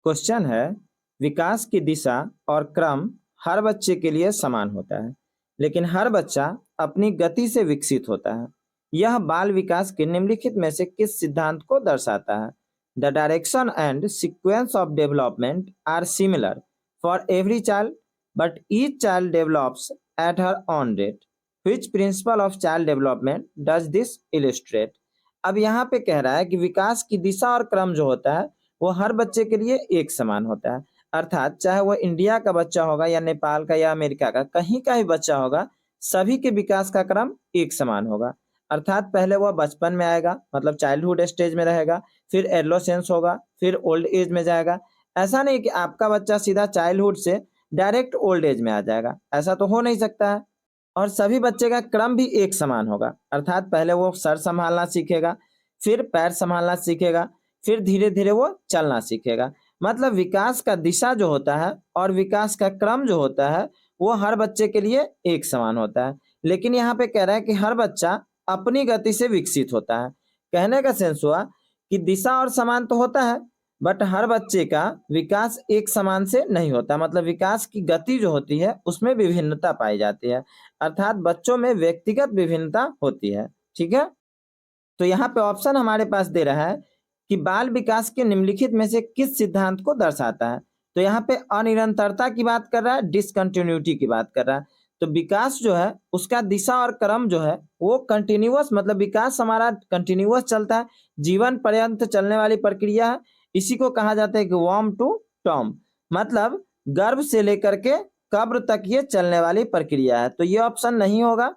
Question है, विकास की दिशा और क्रम हर बच्चे के लिए समान होता है, लेकिन हर बच्चा अपनी गति से विकसित होता है। यह बाल विकास के निम्नलिखित में से किस सिद्धांत को दर्शाता है? The direction and sequence of development are similar for every child, but each child develops at her own rate. Which principle of child development does this illustrate? अब यहाँ पे कह रहा है कि विकास की दिशा और क्रम जो होता है वो हर बच्चे के लिए एक समान होता है। अर्थात चाहे वो इंडिया का बच्चा होगा या नेपाल का या अमेरिका का, कहीं का भी बच्चा होगा, सभी के विकास का क्रम एक समान होगा। अर्थात पहले वह बचपन में आएगा, मतलब चाइल्डहुड स्टेज में रहेगा, फिर एडोलेसेंस होगा, फिर ओल्ड एज में जाएगा। ऐसा नहीं कि आपका बच्चा सीधा चाइल्डहुड से डायरेक्ट ओल्ड एज में आ जाएगा, ऐसा तो हो नहीं सकता है। और सभी बच्चे का क्रम भी एक समान होगा। अर्थात पहले वो सर संभालना सीखेगा, फिर पैर संभालना सीखेगा, फिर धीरे धीरे वो चलना सीखेगा। मतलब विकास का दिशा जो होता है और विकास का क्रम जो होता है वो हर बच्चे के लिए एक समान होता है। लेकिन यहाँ पे कह रहा है कि हर बच्चा अपनी गति से विकसित होता है। कहने का सेंस हुआ कि दिशा और समान तो होता है, बट हर बच्चे का विकास एक समान से नहीं होता। मतलब विकास की गति जो होती है उसमें विभिन्नता पाई जाती है। अर्थात बच्चों में व्यक्तिगत विभिन्नता होती है। ठीक है, तो यहाँ पे ऑप्शन हमारे पास दे रहा है कि बाल विकास के निम्नलिखित में से किस सिद्धांत को दर्शाता है। तो यहाँ पे अनिरंतरता की बात कर रहा है, डिसकंटिन्यूटी की बात कर रहा है। तो विकास जो है उसका दिशा और क्रम जो है वो कंटिन्यूअस, मतलब विकास हमारा कंटिन्यूअस चलता है, जीवन पर्यंत चलने वाली प्रक्रिया है। इसी को कहा जाता है कि वर्म टू टॉम, मतलब गर्भ से लेकर के कब्र तक ये चलने वाली प्रक्रिया है। तो ये ऑप्शन नहीं होगा।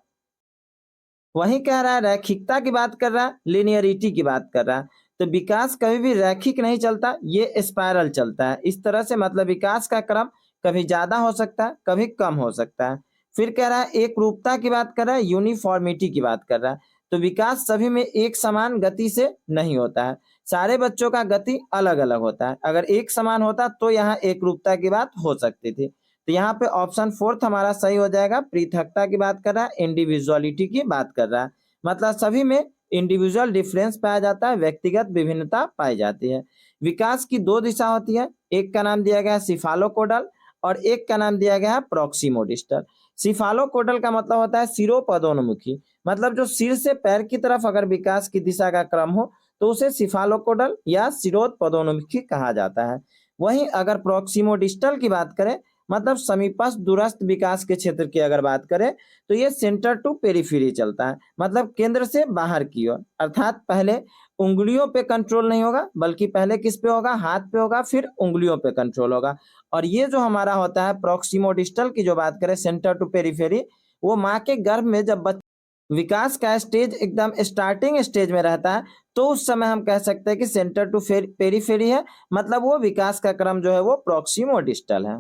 वही कह रहा है रैखिकता की बात कर रहा है, लिनियरिटी की बात कर रहा है। तो विकास कभी भी रैखिक नहीं चलता, ये स्पाइरल चलता है इस तरह से। मतलब विकास का क्रम कभी ज्यादा हो सकता है, कभी कम हो सकता है। फिर कह रहा है एक रूपता की बात कर रहा है, यूनिफॉर्मिटी की बात कर रहा है। तो विकास सभी में एक समान गति से नहीं होता है, सारे बच्चों का गति अलग अलग होता है। अगर एक समान होता तो यहाँ एक रूपता की बात हो सकती थी। तो यहाँ पे ऑप्शन फोर्थ हमारा सही हो जाएगा। पृथकता की बात कर रहा है, इंडिविजुअलिटी की बात कर रहा है। मतलब सभी में इंडिविजुअल डिफरेंस पाया जाता है, व्यक्तिगत विभिन्नता पाई जाती है। विकास की दो दिशा होती है, एक का नाम दिया गया है सिफालोकोडल और एक का नाम दिया गया है प्रॉक्सिमोडिस्टल। सिफालोकोडल का मतलब होता है सिरोपदोन्मुखी, मतलब जो सिर से पैर की तरफ अगर विकास की दिशा का क्रम हो तो उसे सिफालोकोडल या सिरोपदोन्मुखी कहा जाता है। वहीं अगर प्रॉक्सिमोडिस्टल की बात करें, मतलब समीपस्थ दूरस्थ विकास के क्षेत्र की अगर बात करें, तो ये सेंटर टू पेरिफेरी चलता है, मतलब केंद्र से बाहर की ओर। अर्थात पहले उंगलियों पे कंट्रोल नहीं होगा, बल्कि पहले किस पे होगा, हाथ पे होगा, फिर उंगलियों पे कंट्रोल होगा। और ये जो हमारा होता है प्रॉक्सिमोडिस्टल की जो बात करें, सेंटर टू पेरिफेरी, वो माँ के गर्भ में जब विकास का स्टेज एकदम स्टार्टिंग स्टेज में रहता है, तो उस समय हम कह सकते हैं कि सेंटर टू पेरिफेरी है, मतलब वो विकास का क्रम जो है वो प्रॉक्सिमोडिस्टल है।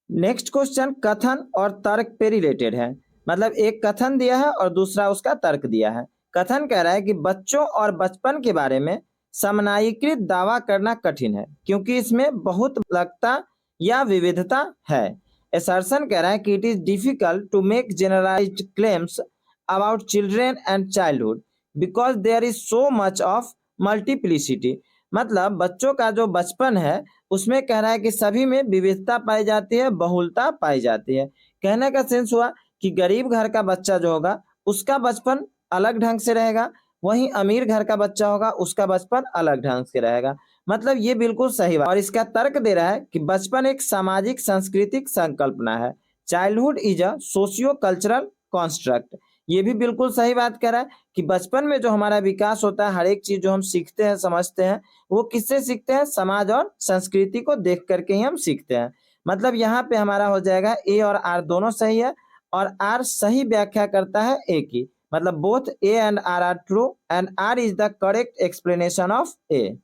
नेक्स्ट क्वेश्चन कथन और तर्क पे रिलेटेड है। मतलब एक कथन दिया है और दूसरा उसका तर्क दिया है। कथन कह रहा है कि बच्चों और बचपन के बारे में समन्वयीकृत दावा करना कठिन है क्योंकि इसमें बहुत लगता या विविधता है। असर्शन कह रहा है कि it is difficult to make generalized claims about children and childhood because there is so much of multiplicity. मतलब बच्चों का जो बचपन है उसमें कह रहा है कि सभी में विविधता पाई जाती है, बहुलता पाई जाती है। कहने का सेंस हुआ कि गरीब घर का बच्चा जो होगा उसका बचपन अलग ढंग से रहेगा, वहीं अमीर घर का बच्चा होगा उसका बचपन अलग ढंग से रहेगा। मतलब ये बिल्कुल सही बात। और इसका तर्क दे रहा है कि बचपन एक सामाजिक सांस्कृतिक संकल्पना है, childhood is a socio cultural construct. ये भी बिल्कुल सही बात कह रहा है कि बचपन में जो हमारा विकास होता है, हर एक चीज जो हम सीखते हैं समझते हैं, वो किससे सीखते हैं, समाज और संस्कृति को देख करके ही हम सीखते हैं। मतलब यहाँ पे हमारा हो जाएगा ए और आर दोनों सही है, और आर सही व्याख्या करता है ए की। मतलब both A and R true and R is the correct explanation of A.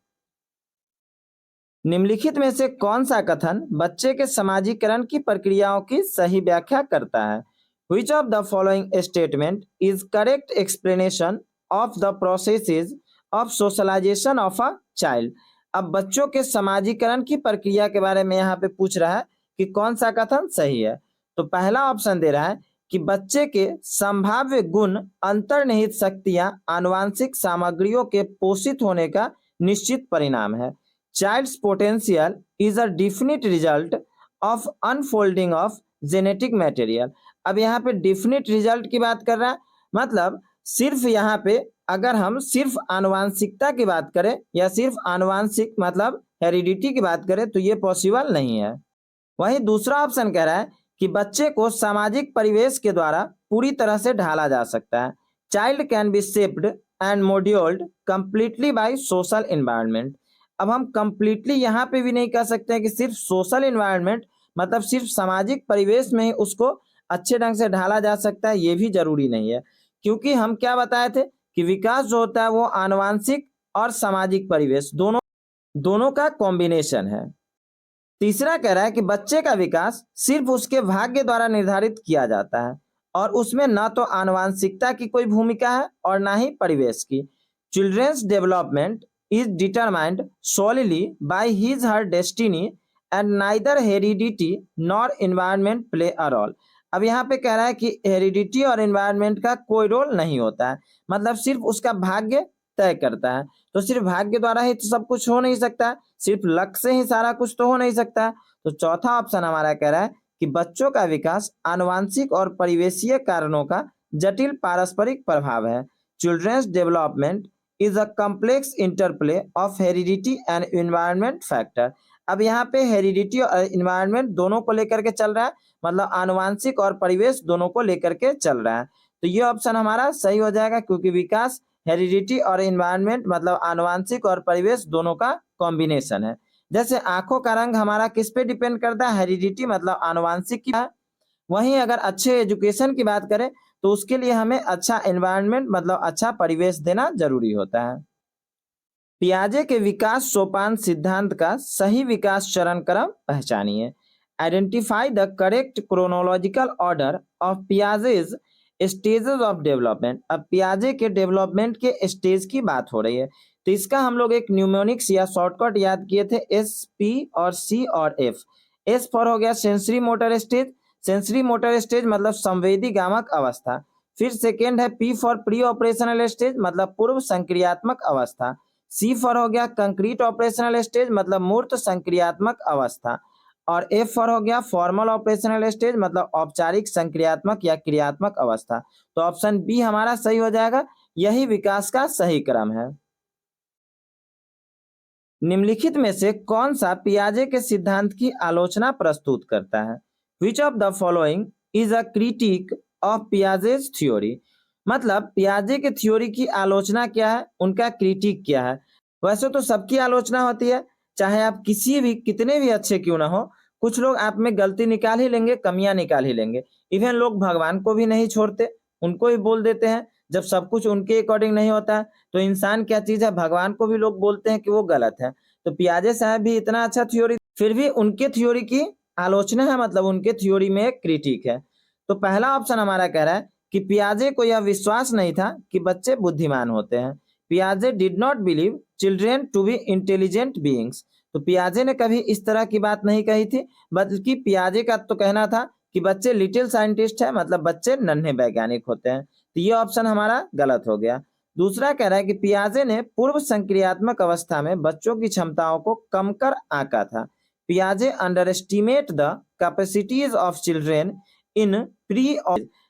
निम्नलिखित में से कौन सा कथन बच्चे के समाजीकरण की प्रक्रियाओं की सही व्याख्या करता है? Which of the following statement is correct explanation of the processes of socialization of a child? अब बच्चों के समाजीकरण की प्रक्रिया के बारे में यहाँ पे पूछ रहा है कि कौन सा कथन सही है। तो पहला ऑप्शन दे रहा है कि बच्चे के संभाव्य गुण अंतर्निहित शक्तियां आनुवांशिक सामग्रियों के पोषित होने का निश्चित परिणाम है। Child's potential is a definite result of unfolding of genetic material. अब यहाँ पे डिफिनिट रिजल्ट की बात कर रहा है, मतलब सिर्फ यहाँ पे अगर हम सिर्फ आनुवांशिकता की बात करें या सिर्फ आनुवांशिक मतलब हेरिडिटी की बात करें तो ये पॉसिबल नहीं है। वहीं दूसरा ऑप्शन कह रहा है कि बच्चे को सामाजिक परिवेश के द्वारा पूरी तरह से ढाला जा सकता है। Child can be shaped and moduled completely by social environment. अब हम कंप्लीटली यहाँ पे भी नहीं कह सकते हैं कि सिर्फ सोशल एनवायरनमेंट मतलब सिर्फ सामाजिक परिवेश में ही उसको अच्छे ढंग से ढाला जा सकता है, ये भी जरूरी नहीं है, क्योंकि हम क्या बताए थे कि विकास जो होता है वो आनुवांशिक और सामाजिक परिवेश दोनों का कॉम्बिनेशन है। तीसरा कह रहा है कि बच्चे का विकास सिर्फ उसके भाग्य द्वारा निर्धारित किया जाता है और उसमें न तो आनुवांशिकता की कोई भूमिका है और ना ही परिवेश की। Children's development is determined solely by his her destiny and neither heredity nor environment play a role. अब यहाँ पे कह रहा है कि हेरिडिटी और एनवायरनमेंट का कोई रोल नहीं होता है, मतलब सिर्फ उसका भाग्य तय करता है। तो सिर्फ भाग्य द्वारा ही तो सब कुछ हो नहीं सकता, सिर्फ लक से ही सारा कुछ तो हो नहीं सकता। तो चौथा ऑप्शन हमारा कह रहा है कि बच्चों का विकास आनुवांशिक और परिवेशीय कारणों का जटिल पारस्परिक प्रभाव है। Children's development is a complex interplay of heredity and environment factor. अब यहाँ पे हेरिडिटी और एनवायरनमेंट दोनों को लेकर के चल रहा है, मतलब आनुवांशिक और परिवेश दोनों को लेकर के चल रहा है। तो ये ऑप्शन हमारा सही हो जाएगा, क्योंकि विकास हेरिडिटी और एनवायरनमेंट मतलब आनुवांशिक और परिवेश दोनों का कॉम्बिनेशन है। जैसे आंखों का रंग हमारा किस पे डिपेंड करता है, हेरिडिटी मतलब आनुवांशिक की है। वहीं अगर अच्छे एजुकेशन की बात करें तो उसके लिए हमें अच्छा एनवायरनमेंट मतलब अच्छा परिवेश देना जरूरी होता है। पियाजे के विकास सोपान सिद्धांत का सही विकास चरण क्रम पहचानिए। Identify the correct chronological order of Piaget's stages of development. अब पियाजे के डेवलपमेंट के स्टेज की बात हो रही है, तो इसका हम लोग एक न्यूमोनिक्स या शॉर्टकट याद किए थे, एस, पी और सी और एफ। एस फॉर हो गया sensory motor stage, sensory motor stage मतलब संवेदी गामक अवस्था। फिर सेकेंड है P for pre operational stage मतलब पूर्व संक्रियात्मक अवस्था। सी फॉर हो गया कंक्रीट ऑपरेशनल स्टेज मतलब मूर्त संक्रियात्मक अवस्था। और एफ फॉर हो गया फॉर्मल ऑपरेशनल स्टेज मतलब औपचारिक संक्रियात्मक या क्रियात्मक अवस्था। तो ऑप्शन बी हमारा सही हो जाएगा, यही विकास का सही क्रम है। निम्नलिखित में से कौन सा पियाजे के सिद्धांत की आलोचना प्रस्तुत करता है? Which of the following is a critique of Piaget's theory. मतलब पियाजे के थ्योरी की आलोचना क्या है, उनका क्रिटिक क्या है। वैसे तो सबकी आलोचना होती है, चाहे आप किसी भी कितने भी अच्छे क्यों ना हो, कुछ लोग आप में गलती निकाल ही लेंगे, कमियां निकाल ही लेंगे। इवन लोग भगवान को भी नहीं छोड़ते, उनको भी बोल देते हैं। जब सब कुछ उनके अकॉर्डिंग नहीं होता है तो इंसान क्या चीज है, भगवान को भी लोग बोलते हैं कि वो गलत है। तो पियाजे साहब भी इतना अच्छा थ्योरी, फिर भी उनके थ्योरी की आलोचना है, मतलब उनके थ्योरी में एक क्रिटिक है। तो पहला ऑप्शन हमारा कह रहा है कि पियाजे को यह विश्वास नहीं था कि बच्चे बुद्धिमान होते हैं। पियाजे did not believe children to be intelligent beings. तो पियाजे ने कभी इस तरह की बात नहीं कही थी, बल्कि पियाजे का तो कहना था कि बच्चे लिटिल साइंटिस्ट है, मतलब बच्चे नन्हे वैज्ञानिक होते हैं। तो ये ऑप्शन हमारा गलत हो गया। दूसरा कह रहा है कि पियाजे ने पूर्व संक्रियात्मक अवस्था में बच्चों की क्षमताओं को कम कर आंका था। पियाजे underestimate the capacities of children in pre,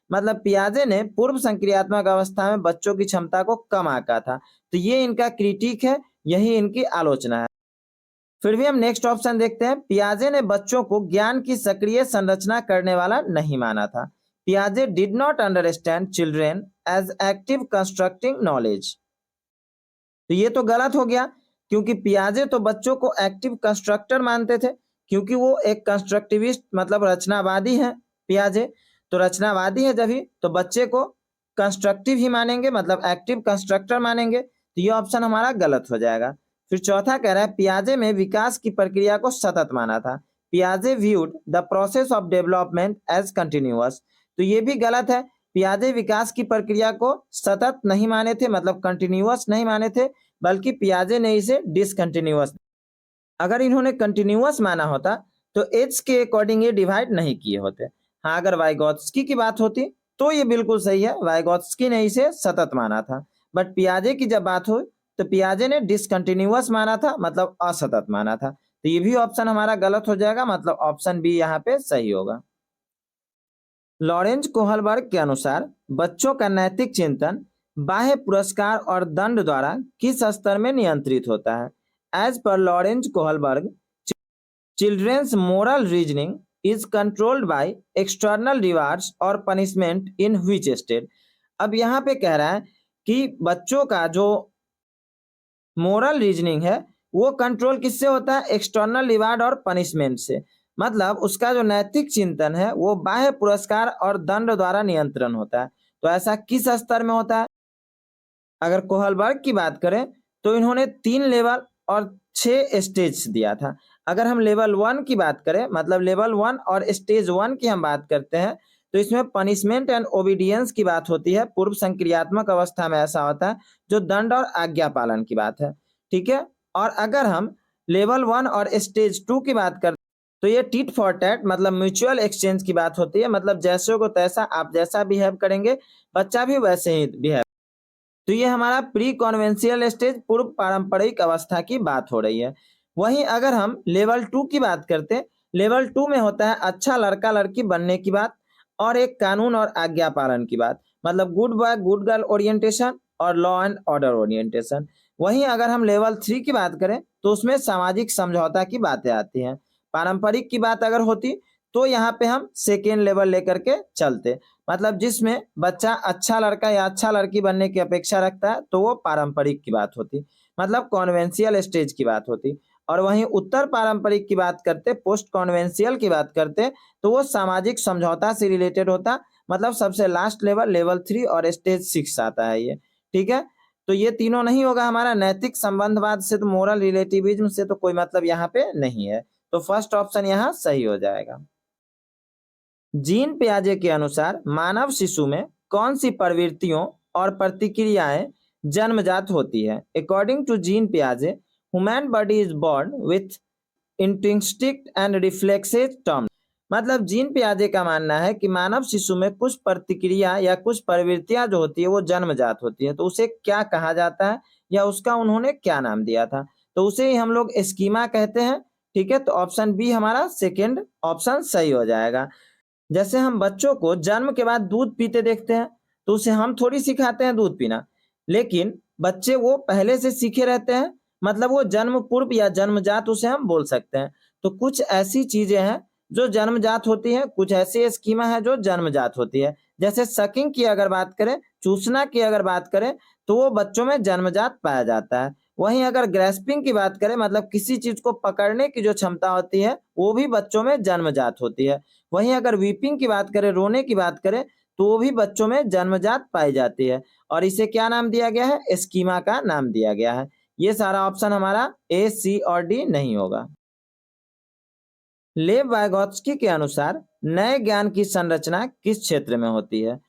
मतलब पियाजे ने पूर्व संक्रियात्मक अवस्था में बच्चों की क्षमता को कम आंका था। तो ये इनका क्रिटिक है, यही इनकी आलोचना है। फिर भी हम नेक्स्ट ऑप्शन देखते हैं। पियाजे ने बच्चों को ज्ञान की सक्रिय संरचना करने वाला नहीं माना था। पियाजे did not understand children as active constructing knowledge. तो ये तो गलत हो गया, क्योंकि पियाजे तो बच्चों को एक्टिव कंस्ट्रक्टर मानते थे, क्योंकि वो एक कंस्ट्रक्टिविस्ट मतलब रचनावादी है पियाजे। तो रचनावादी है जब ही तो बच्चे को कंस्ट्रक्टिव ही मानेंगे, मतलब एक्टिव कंस्ट्रक्टर मानेंगे। तो ये ऑप्शन हमारा गलत हो जाएगा। फिर चौथा कह रहा है पियाजे में विकास की प्रक्रिया को सतत माना था। पियाजे viewed the process of development as continuous. तो ये भी गलत है। पियाजे विकास की प्रक्रिया को सतत नहीं माने थे, मतलब कंटिन्यूअस नहीं माने थे, बल्कि पियाजे ने इसे डिसकंटिन्यूअस। अगर इन्होंने कंटिन्यूअस माना होता तो एज के अकॉर्डिंग ये डिवाइड नहीं किए होते। हाँ, अगर वाइगोत्स्की की बात होती तो ये बिल्कुल सही है, वाइगोत्स्की ने इसे सतत माना था। बट पियाजे की जब बात हो तो तो पियाजे ने डिसकंटिन्यूअस माना था, मतलब असतत माना था। तो ये भी ऑप्शन हमारा गलत हो जाएगा, मतलब ऑप्शन बी यहाँ पे सही होगा। लॉरेंज कोहलबर्ग के अनुसार बच्चों का नैतिक चिंतन बाह्य पुरस्कार और दंड द्वारा किस स्तर में नियंत्रित होता है? As per Lawrence Kohlberg, children's moral reasoning is controlled by external rewards और पनिशमेंट इन व्हिच स्टेट। अब यहाँ पे कह रहा है कि बच्चों का जो मोरल रीजनिंग है वो कंट्रोल किससे होता है? एक्सटर्नल रिवार्ड और पनिशमेंट से। मतलब उसका जो नैतिक चिंतन है वो बाह्य पुरस्कार और दंड द्वारा नियंत्रण होता है। तो ऐसा किस स्तर में होता है? अगर कोहलबर्ग की बात करें तो इन्होंने 3 लेवल और 6 स्टेज दिया था। अगर हम लेवल 1 की बात करें, मतलब लेवल 1 और स्टेज 1 की हम बात करते हैं, तो इसमें पनिशमेंट एंड ओबीडियंस की बात होती है। पूर्व संक्रियात्मक अवस्था में ऐसा होता है, जो दंड और आज्ञा पालन की बात है। ठीक है। और अगर हम लेवल 1 और स्टेज 2 की बात करते तो ये टिट फॉर टैट, मतलब म्यूचुअल एक्सचेंज की बात होती है। मतलब जैसे को तैसा, आप जैसा बिहेव करेंगे बच्चा भी वैसे ही बिहेव। तो ये हमारा प्री कॉन्वेंशियल स्टेज, पूर्व पारंपरिक अवस्था की बात हो रही है। वहीं अगर हम लेवल 2 की बात करते हैं, लेवल 2 में होता है अच्छा लड़का लड़की बनने की बात और एक कानून और आज्ञा पालन की बात, मतलब good boy good girl orientation और लॉ एंड ऑर्डर ओरिएंटेशन। वहीं अगर हम लेवल 3 की बात करें तो उसमें सामाजिक समझौता की बातें आती हैं। पारंपरिक की बात अगर होती तो यहाँ पे हम सेकेंड लेवल लेकर के चलते, मतलब जिसमें बच्चा अच्छा लड़का या अच्छा लड़की बनने की अपेक्षा रखता है, तो वो पारंपरिक की बात होती, मतलब कॉन्वेंशियल स्टेज की बात होती। और वहीं उत्तर पारंपरिक की बात करते, पोस्ट कॉन्वेंशियल की बात करते, तो वो सामाजिक समझौता से रिलेटेड होता, मतलब सबसे लास्ट लेवल लेवल 3 और स्टेज 6 आता है ये। ठीक है। तो ये तीनों नहीं होगा हमारा। नैतिक संबंधवाद से तो, मोरल रिलेटिविज्म से तो कोई मतलब यहाँ पे नहीं है। तो फर्स्ट ऑप्शन यहाँ सही हो जाएगा। जीन पियाजे के अनुसार मानव शिशु में कौन सी प्रवृत्तियों और प्रतिक्रियाएं जन्मजात होती है? अकॉर्डिंग टू जीन पियाजे, human body is born with instinct and reflexes term. मतलब जीन पियाजे का मानना है कि मानव शिशु में कुछ प्रतिक्रिया या कुछ प्रवृत्तियां जो होती है वो जन्मजात होती है। तो उसे क्या कहा जाता है या उसका उन्होंने क्या नाम दिया था? तो उसे ही हम लोग स्कीमा कहते हैं। ठीक है। तो ऑप्शन बी हमारा सेकेंड ऑप्शन सही हो जाएगा। जैसे हम बच्चों को जन्म के बाद दूध पीते देखते हैं, तो उसे हम थोड़ी सिखाते हैं दूध पीना, लेकिन बच्चे वो पहले से सीखे रहते हैं, मतलब वो जन्म पूर्व या जन्मजात उसे हम बोल सकते हैं। तो कुछ ऐसी चीजें हैं जो जन्मजात होती हैं, कुछ ऐसी स्कीमा है जो जन्मजात होती है। जैसे सकिंग की अगर बात करें, चूसना की अगर बात करें, तो वो बच्चों में जन्मजात पाया जाता है। वहीं अगर ग्रेस्पिंग की बात करें, मतलब किसी चीज को पकड़ने की जो क्षमता होती है, वो भी बच्चों में जन्मजात होती है। वहीं अगर वीपिंग की बात करें, रोने की बात करें, तो वो भी बच्चों में जन्मजात पाई जाती है। और इसे क्या नाम दिया गया है? स्कीमा का नाम दिया गया है। ये सारा ऑप्शन हमारा ए, सी और डी नहीं होगा। लेव वाइगोत्स्की के अनुसार नए ज्ञान की संरचना किस क्षेत्र में होती है?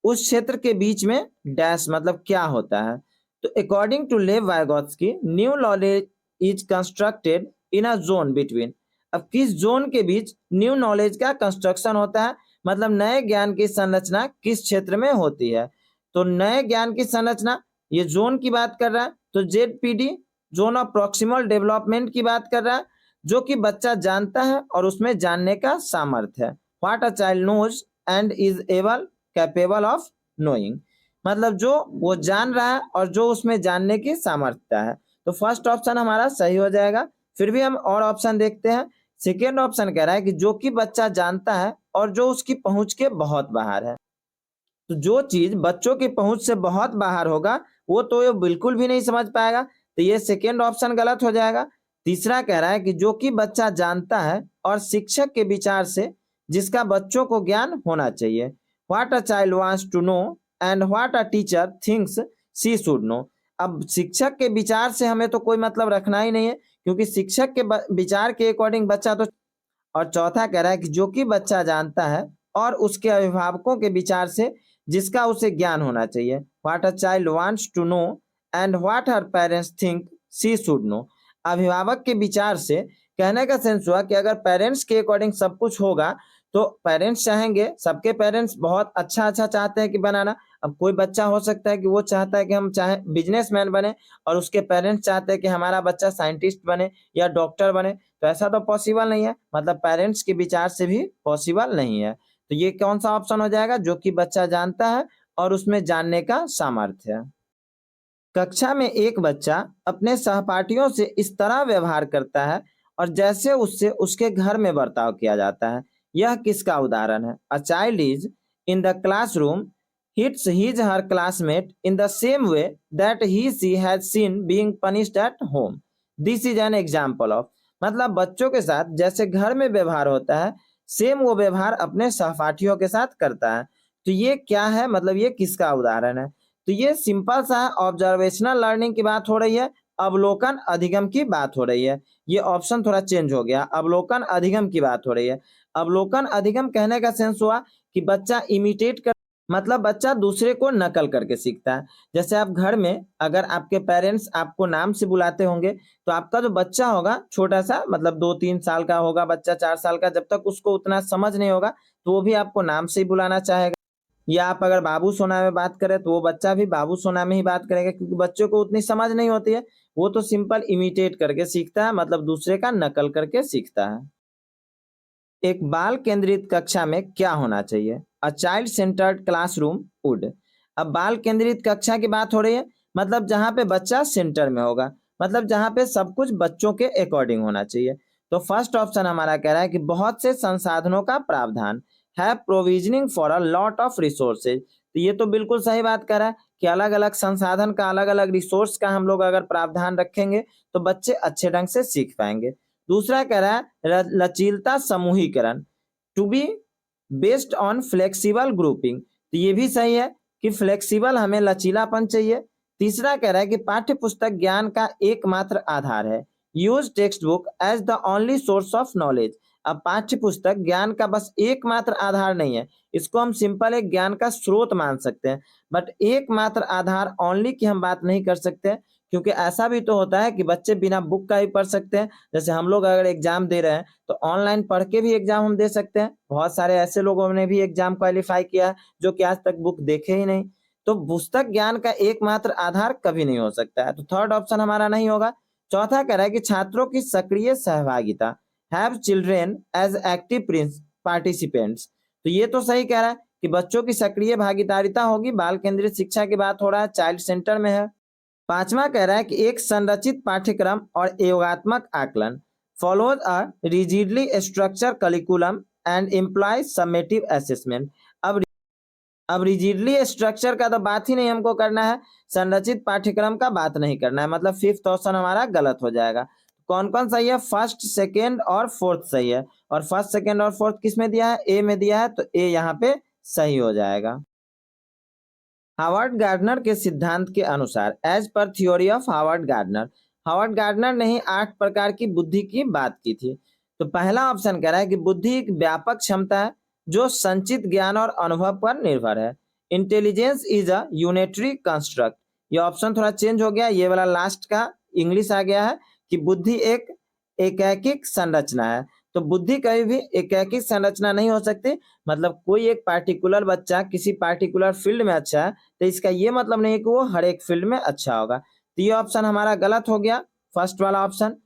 उस क्षेत्र के बीच में डैश, मतलब क्या होता है? तो according to Lev Vygotsky, new knowledge is constructed in a zone between. अब किस जोन के बीच न्यू नॉलेज का कंस्ट्रक्शन होता है, मतलब नए ज्ञान की संरचना किस क्षेत्र में होती है? तो नए ज्ञान की संरचना, ये जोन की बात कर रहा है, तो ZPD, zone of proximal development की बात कर रहा है, जो कि बच्चा जानता है और उसमें जानने का सामर्थ्य है। What a child knows and is able capable of knowing, मतलब जो वो जान रहा है और जो उसमें जानने की सामर्थ्यता है। तो फर्स्ट ऑप्शन हमारा सही हो जाएगा। फिर भी हम और ऑप्शन देखते हैं। सेकेंड ऑप्शन कह रहा है कि जो कि बच्चा जानता है और जो उसकी पहुंच के बहुत बाहर है। तो जो चीज बच्चों की पहुंच से बहुत बाहर होगा वो तो ये बिल्कुल भी नहीं समझ पाएगा, तो ये सेकेंड ऑप्शन गलत हो जाएगा। तीसरा कह रहा है कि जो कि बच्चा जानता है और शिक्षक के विचार से जिसका बच्चों को ज्ञान होना चाहिए। What a child wants to know and what a teacher thinks she should know. अब शिक्षक के विचार से हमें तो कोई मतलब रखना ही नहीं है, क्योंकि शिक्षक के विचार के अकॉर्डिंग बच्चा तो। और चौथा कह रहा है कि जो कि बच्चा जानता है और उसके अभिभावकों के विचार से जिसका उसे ज्ञान होना चाहिए। What a child wants to know and what her parents think she should know. अभिभावक के विचार से कहने का सेंस हुआ कि अगर पेरेंट्स के अकॉर्डिंग सब कुछ होगा तो पेरेंट्स चाहेंगे, सबके पेरेंट्स बहुत अच्छा अच्छा चाहते हैं कि बनाना। अब कोई बच्चा हो सकता है कि वो चाहता है कि हम चाहे बिजनेसमैन बने और उसके पेरेंट्स चाहते हैं कि हमारा बच्चा साइंटिस्ट बने या डॉक्टर बने, तो ऐसा तो पॉसिबल नहीं है, मतलब पेरेंट्स के विचार से भी पॉसिबल नहीं है। तो ये कौन सा ऑप्शन हो जाएगा, जो कि बच्चा जानता है और उसमें जानने का सामर्थ्य है। कक्षा में एक बच्चा अपने सहपाठियों से इस तरह व्यवहार करता है और जैसे उससे उसके घर में बर्ताव किया जाता है, यह किसका उदाहरण है? A child is in the classroom hits his her classmate in the same way that he she has seen being punished at home. This is an example of, मतलब बच्चों के साथ जैसे घर में व्यवहार होता है, सेम वो व्यवहार अपने सहपाठियों के साथ करता है। तो ये क्या है, मतलब ये किसका उदाहरण है? तो ये सिंपल सा ऑब्जर्वेशनल लर्निंग की बात हो रही है, अवलोकन अधिगम की बात हो रही है। ये ऑप्शन थोड़ा चेंज हो गया, अवलोकन अधिगम की बात हो रही है। अवलोकन अधिगम कहने का सेंस हुआ कि बच्चा इमिटेट कर, मतलब बच्चा दूसरे को नकल करके सीखता है। जैसे आप घर में अगर आपके पेरेंट्स आपको नाम से बुलाते होंगे, तो आपका जो बच्चा होगा छोटा सा, मतलब 2-3 साल का होगा बच्चा, 4 साल का, जब तक उसको उतना समझ नहीं होगा तो वो भी आपको नाम से ही बुलाना चाहेगा। या आप अगर बाबू सोना में बात करें तो वो बच्चा भी बाबू सोना में ही बात करेगा, क्योंकि बच्चों को उतनी समझ नहीं होती है, वो तो सिंपल इमिटेट करके सीखता है, मतलब दूसरे का नकल करके सीखता है। एक बाल केंद्रित कक्षा में क्या होना चाहिए? A child centred classroom would. अब बाल केंद्रित कक्षा की बात हो रही है, मतलब जहाँ पे बच्चा सेंटर में होगा, मतलब जहाँ पे सब कुछ बच्चों के अकॉर्डिंग होना चाहिए। तो फर्स्ट ऑप्शन हमारा कह रहा है कि बहुत से संसाधनों का प्रावधान है, provisioning for a lot of resources. तो ये तो बिल्कुल सही बात कर रहा है कि अलग अलग संसाधन का, अलग अलग रिसोर्स का हम लोग अगर प्रावधान रखेंगे तो बच्चे अच्छे ढंग से सीख पाएंगे। दूसरा कह रहा है लचीलता समूहीकरण, to be based on flexible grouping. तो ये भी सही है कि फ्लेक्सिबल, हमें लचीलापन चाहिए। तीसरा कह रहा है कि पाठ्य पुस्तक ज्ञान का एकमात्र आधार है, use text book as the only source of knowledge. अब पाठ्य पुस्तक ज्ञान का बस एकमात्र आधार नहीं है, इसको हम सिंपल एक ज्ञान का स्रोत मान सकते हैं, बट एकमात्र आधार ओनली की हम बात नहीं कर सकते, क्योंकि ऐसा भी तो होता है कि बच्चे बिना बुक का ही पढ़ सकते हैं। जैसे हम लोग अगर एग्जाम दे रहे हैं तो ऑनलाइन पढ़ के भी एग्जाम हम दे सकते हैं। बहुत सारे ऐसे लोगों ने भी एग्जाम क्वालिफाई किया है जो कि आज तक बुक देखे ही नहीं। तो पुस्तक ज्ञान का एकमात्र आधार कभी नहीं हो सकता है, तो थर्ड ऑप्शन हमारा नहीं होगा। चौथा कह रहा है कि छात्रों की सक्रिय सहभागिता, have children as active participants. तो ये तो सही कह रहा है कि बच्चों की सक्रिय भागीदारिता होगी, बाल केंद्रित शिक्षा की बात हो रहा है, चाइल्ड सेंटर में है। पांचवा कह रहा है कि एक संरचित पाठ्यक्रम और योगात्मक आकलन, follows a rigidly structure curriculum and employ summative assessment. अब रिजिडली स्ट्रक्चर का तो बात ही नहीं हमको करना है, संरचित पाठ्यक्रम का बात नहीं करना है, मतलब फिफ्थ ऑप्शन हमारा गलत हो जाएगा। कौन कौन सही है? फर्स्ट, सेकेंड और फोर्थ सही है। और फर्स्ट, सेकेंड और फोर्थ किस में दिया है? ए में दिया है, तो ए यहाँ पे सही हो जाएगा। हावर्ड गार्डनर के सिद्धांत के अनुसार, as per theory of Howard gardener ने ही 8 प्रकार की बुद्धि की बात की थी। तो पहला ऑप्शन कह रहा है कि बुद्धि एक व्यापक क्षमता है जो संचित ज्ञान और अनुभव पर निर्भर है। Intelligence is a unitary construct. ये ऑप्शन थोड़ा चेंज हो गया, ये वाला लास्ट का इंग्लिश आ गया है कि बुद्धि एक एकैकिक संरचना है। तो बुद्धि कभी भी एकैकिक संरचना नहीं हो सकती, मतलब कोई एक पार्टिकुलर बच्चा किसी पार्टिकुलर फील्ड में अच्छा है तो इसका ये मतलब नहीं है कि वो हर एक फील्ड में अच्छा होगा। तो ये ऑप्शन हमारा गलत हो गया, फर्स्ट वाला ऑप्शन।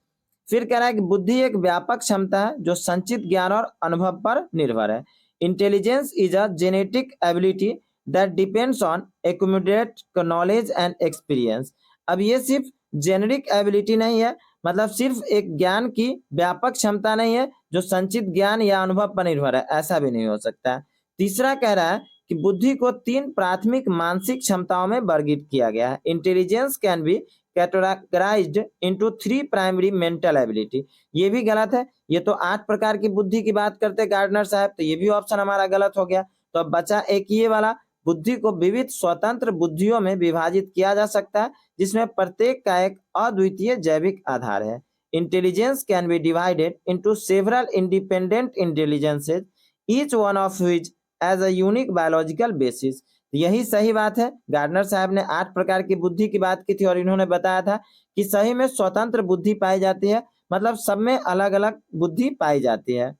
फिर कह रहा है कि बुद्धि एक व्यापक क्षमता है जो संचित ज्ञान और अनुभव पर निर्भर है। Intelligence is a genetic ability that depends on accumulate knowledge and experience. अब ये सिर्फ जेनेरिक एबिलिटी नहीं है, मतलब सिर्फ एक ज्ञान की व्यापक क्षमता नहीं है जो संचित ज्ञान या अनुभव पर निर्भर है, ऐसा भी नहीं हो सकता है। तीसरा कह रहा है कि बुद्धि को 3 प्राथमिक मानसिक क्षमताओं में वर्गीकृत किया गया है। Intelligence can B categorised into 3 primary mental ability. ये भी गलत है, ये तो 8 प्रकार की बुद्धि की बात करते हैं गार्डनर साहब, तो ये भी ऑप्शन हमारा गलत हो गया। तो अब बचा एक ये वाला, बुद्धि को विविध स्वतंत्र बुद्धियों में विभाजित किया जा सकता है जिसमें प्रत्येक का एक अद्वितीय जैविक आधार है। Intelligence can be divided into several independent intelligences, each one of which as a unique biological basis. यही सही बात है। गार्डनर साहब ने 8 प्रकार की बुद्धि की बात की थी और इन्होंने बताया था कि सही में स्वतंत्र बुद्धि पाई जाती है, मतलब सब में अलग अलग बुद्धि पाई जाती है।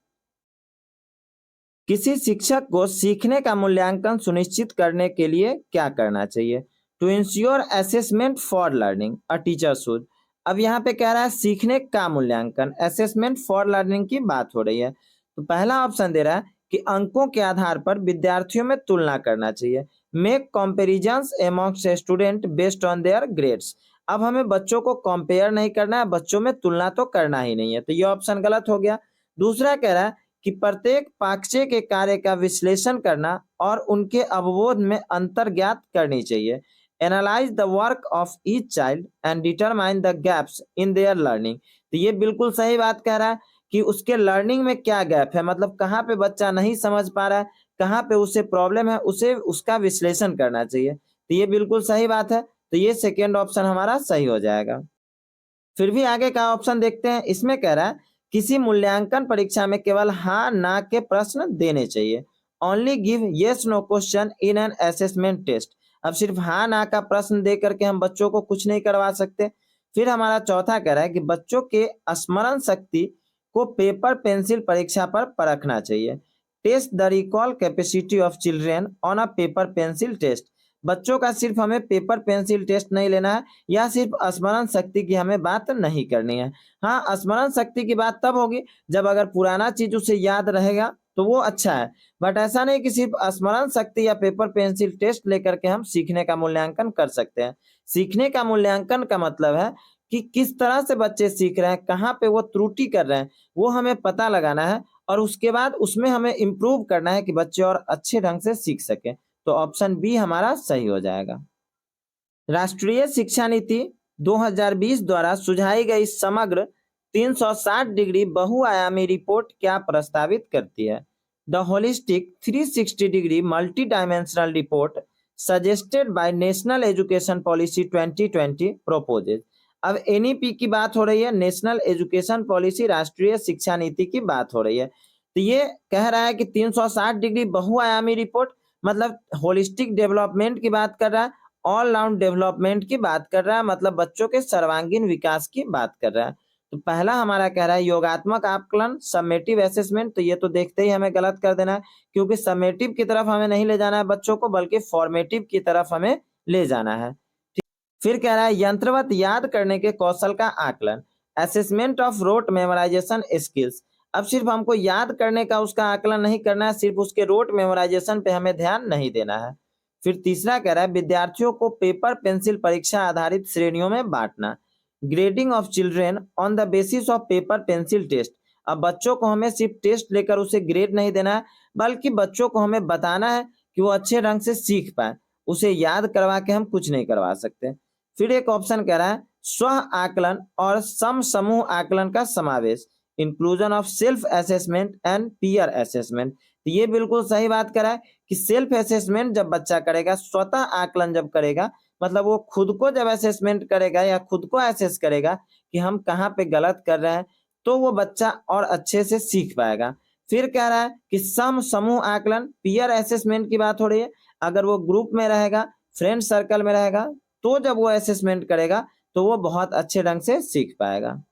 किसी शिक्षक को सीखने का मूल्यांकन सुनिश्चित करने के लिए क्या करना चाहिए? To ensure assessment for learning a teacher should. अब यहाँ पे कह रहा है सीखने का मूल्यांकन, असेसमेंट फॉर लर्निंग की बात हो रही है। तो पहला ऑप्शन दे रहा है कि अंकों के आधार पर विद्यार्थियों में तुलना करना चाहिए। Make comparisons amongst student based on their grades. अब हमें बच्चों को कंपेयर नहीं करना है, बच्चों में तुलना तो करना ही नहीं है, तो ये ऑप्शन गलत हो गया। दूसरा कह रहा है कि प्रत्येक पाकचे के कार्य का विश्लेषण करना और उनके अवबोध में अंतर ज्ञात करनी चाहिए। Analyse the work of each child and determine the gaps in their learning. तो ये बिल्कुल सही बात कह रहा है कि उसके लर्निंग में क्या गैप है, मतलब कहाँ पे बच्चा नहीं समझ पा रहा है, कहाँ पे उसे प्रॉब्लम है, उसे उसका विश्लेषण करना चाहिए। तो ये बिल्कुल सही बात है, तो ये सेकेंड ऑप्शन हमारा सही हो जाएगा। फिर भी आगे का ऑप्शन देखते हैं। इसमें कह रहा है किसी मूल्यांकन परीक्षा में केवल हाँ ना के प्रश्न देने चाहिए। Only give yes no question in an assessment test. अब सिर्फ हाँ ना का प्रश्न दे करके हम बच्चों को कुछ नहीं करवा सकते। फिर हमारा चौथा कह रहा है कि बच्चों के स्मरण शक्ति को पेपर पेंसिल परीक्षा पर परखना चाहिए। Test the recall capacity of children on a paper pencil test. बच्चों का सिर्फ हमें पेपर पेंसिल टेस्ट नहीं लेना है, या सिर्फ स्मरण शक्ति की हमें बात नहीं करनी है। हाँ, स्मरण शक्ति की बात तब होगी जब अगर पुराना चीज उसे याद रहेगा तो वो अच्छा है, बट ऐसा नहीं कि सिर्फ स्मरण शक्ति या पेपर पेंसिल टेस्ट लेकर के हम सीखने का मूल्यांकन कर सकते हैं। सीखने का मूल्यांकन का मतलब है कि किस तरह से बच्चे सीख रहे हैं, कहाँ पे वो त्रुटि कर रहे हैं, वो हमें पता लगाना है और उसके बाद उसमें हमें इम्प्रूव करना है कि बच्चे और अच्छे ढंग से सीख सके। तो ऑप्शन बी हमारा सही हो जाएगा। राष्ट्रीय शिक्षा नीति 2020 द्वारा सुझाई गई समग्र 360 डिग्री बहुआयामी रिपोर्ट क्या प्रस्तावित करती है? The holistic 360 degree multi dimensional report suggested by national education policy 2020 proposes. अब एनईपी की बात हो रही है, नेशनल एजुकेशन पॉलिसी, राष्ट्रीय शिक्षा नीति की बात हो रही है। तो ये कह रहा है कि 360 डिग्री बहुआयामी रिपोर्ट मतलब होलिस्टिक डेवलपमेंट की बात कर रहा है, ऑल राउंड डेवलपमेंट की बात कर रहा है, मतलब बच्चों के सर्वांगीण विकास की बात कर रहा है। तो पहला हमारा कह रहा है योगात्मक आकलन, समेटिव असेसमेंट। तो ये तो देखते ही हमें गलत कर देना है, क्योंकि समेटिव की तरफ हमें नहीं ले जाना है बच्चों को, बल्कि फॉर्मेटिव की तरफ हमें ले जाना है। फिर कह रहा है यंत्रवत याद करने के कौशल का आकलन, assessment of rote memorization skills. अब सिर्फ हमको याद करने का उसका आकलन नहीं करना है, सिर्फ उसके रोट मेमोराइजेशन पे हमें ध्यान नहीं देना है। फिर तीसरा कह रहा है विद्यार्थियों को पेपर पेंसिल परीक्षा आधारित श्रेणियों में बांटना, grading of children on the basis of paper pencil test. अब बच्चों को हमें सिर्फ टेस्ट लेकर उसे ग्रेड नहीं देना है, बल्कि बच्चों को हमें बताना है कि वो अच्छे ढंग से सीख पाए। उसे याद करवा के हम कुछ नहीं करवा सकते। फिर एक ऑप्शन कह रहा है स्व आकलन और सम समूह आकलन का समावेश, inclusion of self assessment and peer assessment. तो ये बिल्कुल सही बात करा है कि सेल्फ असेसमेंट जब बच्चा करेगा, स्वतः आकलन जब करेगा, मतलब वो खुद को जब असेसमेंट करेगा या खुद को असेस करेगा कि हम कहाँ पे गलत कर रहे हैं, तो वो बच्चा और अच्छे से सीख पाएगा। फिर कह रहा है कि सम समूह आकलन, पीयर असेसमेंट की बात हो रही है, अगर वो ग्रुप में रहेगा, फ्रेंड सर्कल में रहेगा, तो जब वो असेसमेंट करेगा तो वो बहुत अच्छे ढंग से सीख पाएगा।